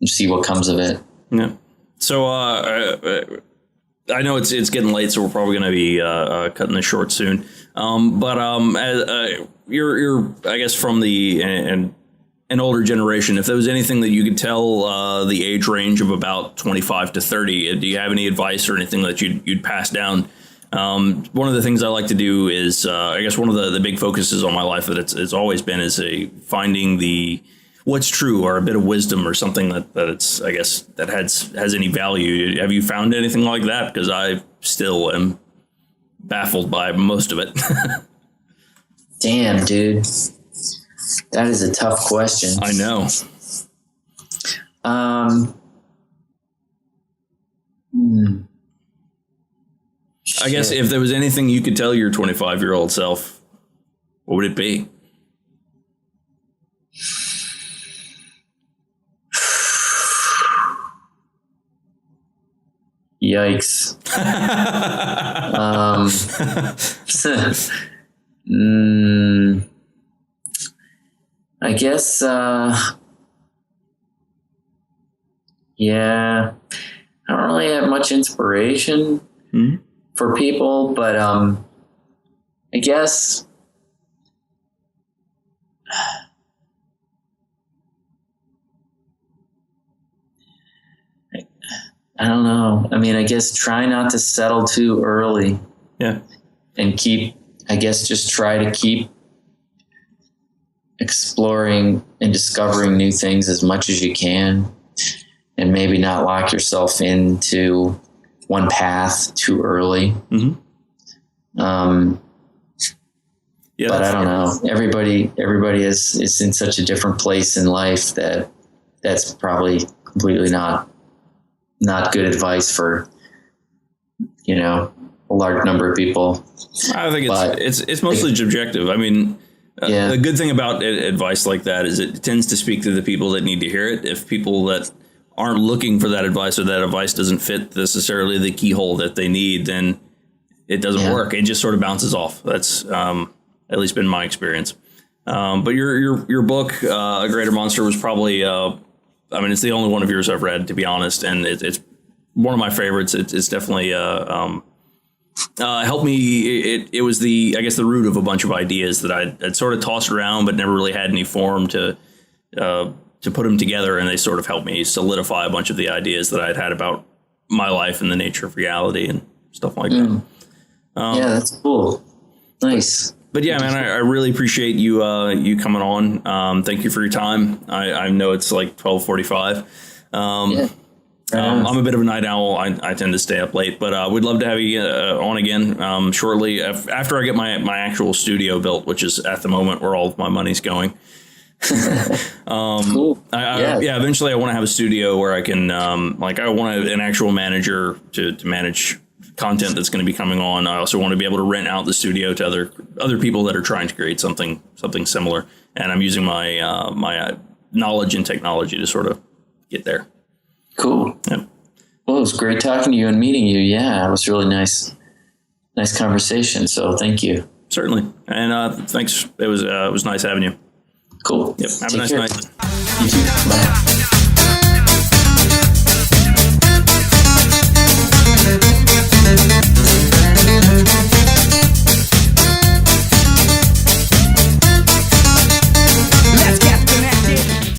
Speaker 1: and see what comes of it.
Speaker 2: Yeah. So I know it's getting late, so we're probably going to be cutting this short soon. But you're I guess from an older generation, if there was anything that you could tell the age range of about 25 to 30, do you have any advice or anything that you'd pass down? One of the things I like to do is, I guess one of the big focuses on my life that it's always been is finding what's true, or a bit of wisdom, or something that it's, I guess, that has any value. Have you found anything like that? Because I still am baffled by most of it.
Speaker 1: Damn, dude. That is a tough question.
Speaker 2: I know. I guess if there was anything you could tell your 25-year-old self, what would it be?
Speaker 1: Yikes. I guess, I don't really have much inspiration for people, but I guess I don't know. I mean, I guess try not to settle too early.
Speaker 2: Yeah.
Speaker 1: And just try to keep exploring and discovering new things as much as you can, and maybe not lock yourself into one path too early. But I don't know. Everybody is in such a different place in life that's probably completely not good advice for, a large number of people.
Speaker 2: I think it's mostly subjective. I mean, the good thing about advice like that is it tends to speak to the people that need to hear it. If people that aren't looking for that advice, or that advice doesn't fit necessarily the keyhole that they need, then it doesn't work. It just sort of bounces off. That's at least been my experience. But your book, A Greater Monster, was probably, it's the only one of yours I've read, to be honest, and it's one of my favorites. It's definitely helped me. It was the root of a bunch of ideas that I'd sort of tossed around, but never really had any form to put them together. And they sort of helped me solidify a bunch of the ideas that I'd had about my life and the nature of reality and stuff like that.
Speaker 1: That's cool. Nice.
Speaker 2: But yeah, man, I really appreciate you coming on. Thank you for your time. I know it's like 12:45. I'm a bit of a night owl. I tend to stay up late, but we'd love to have you on again shortly after I get my actual studio built, which is at the moment where all of my money's going.
Speaker 1: Cool.
Speaker 2: Eventually I want to have a studio where I can I want an actual manager to manage content that's going to be coming on. I also want to be able to rent out the studio to other people that are trying to create something similar. And I'm using my knowledge and technology to sort of get there.
Speaker 1: Cool.
Speaker 2: Yeah.
Speaker 1: Well, it was great talking to you and meeting you. Yeah, it was really nice conversation. So thank you.
Speaker 2: Certainly. And thanks. It was nice having you.
Speaker 1: Cool.
Speaker 2: Yep. Have a nice night.
Speaker 1: You too. Bye.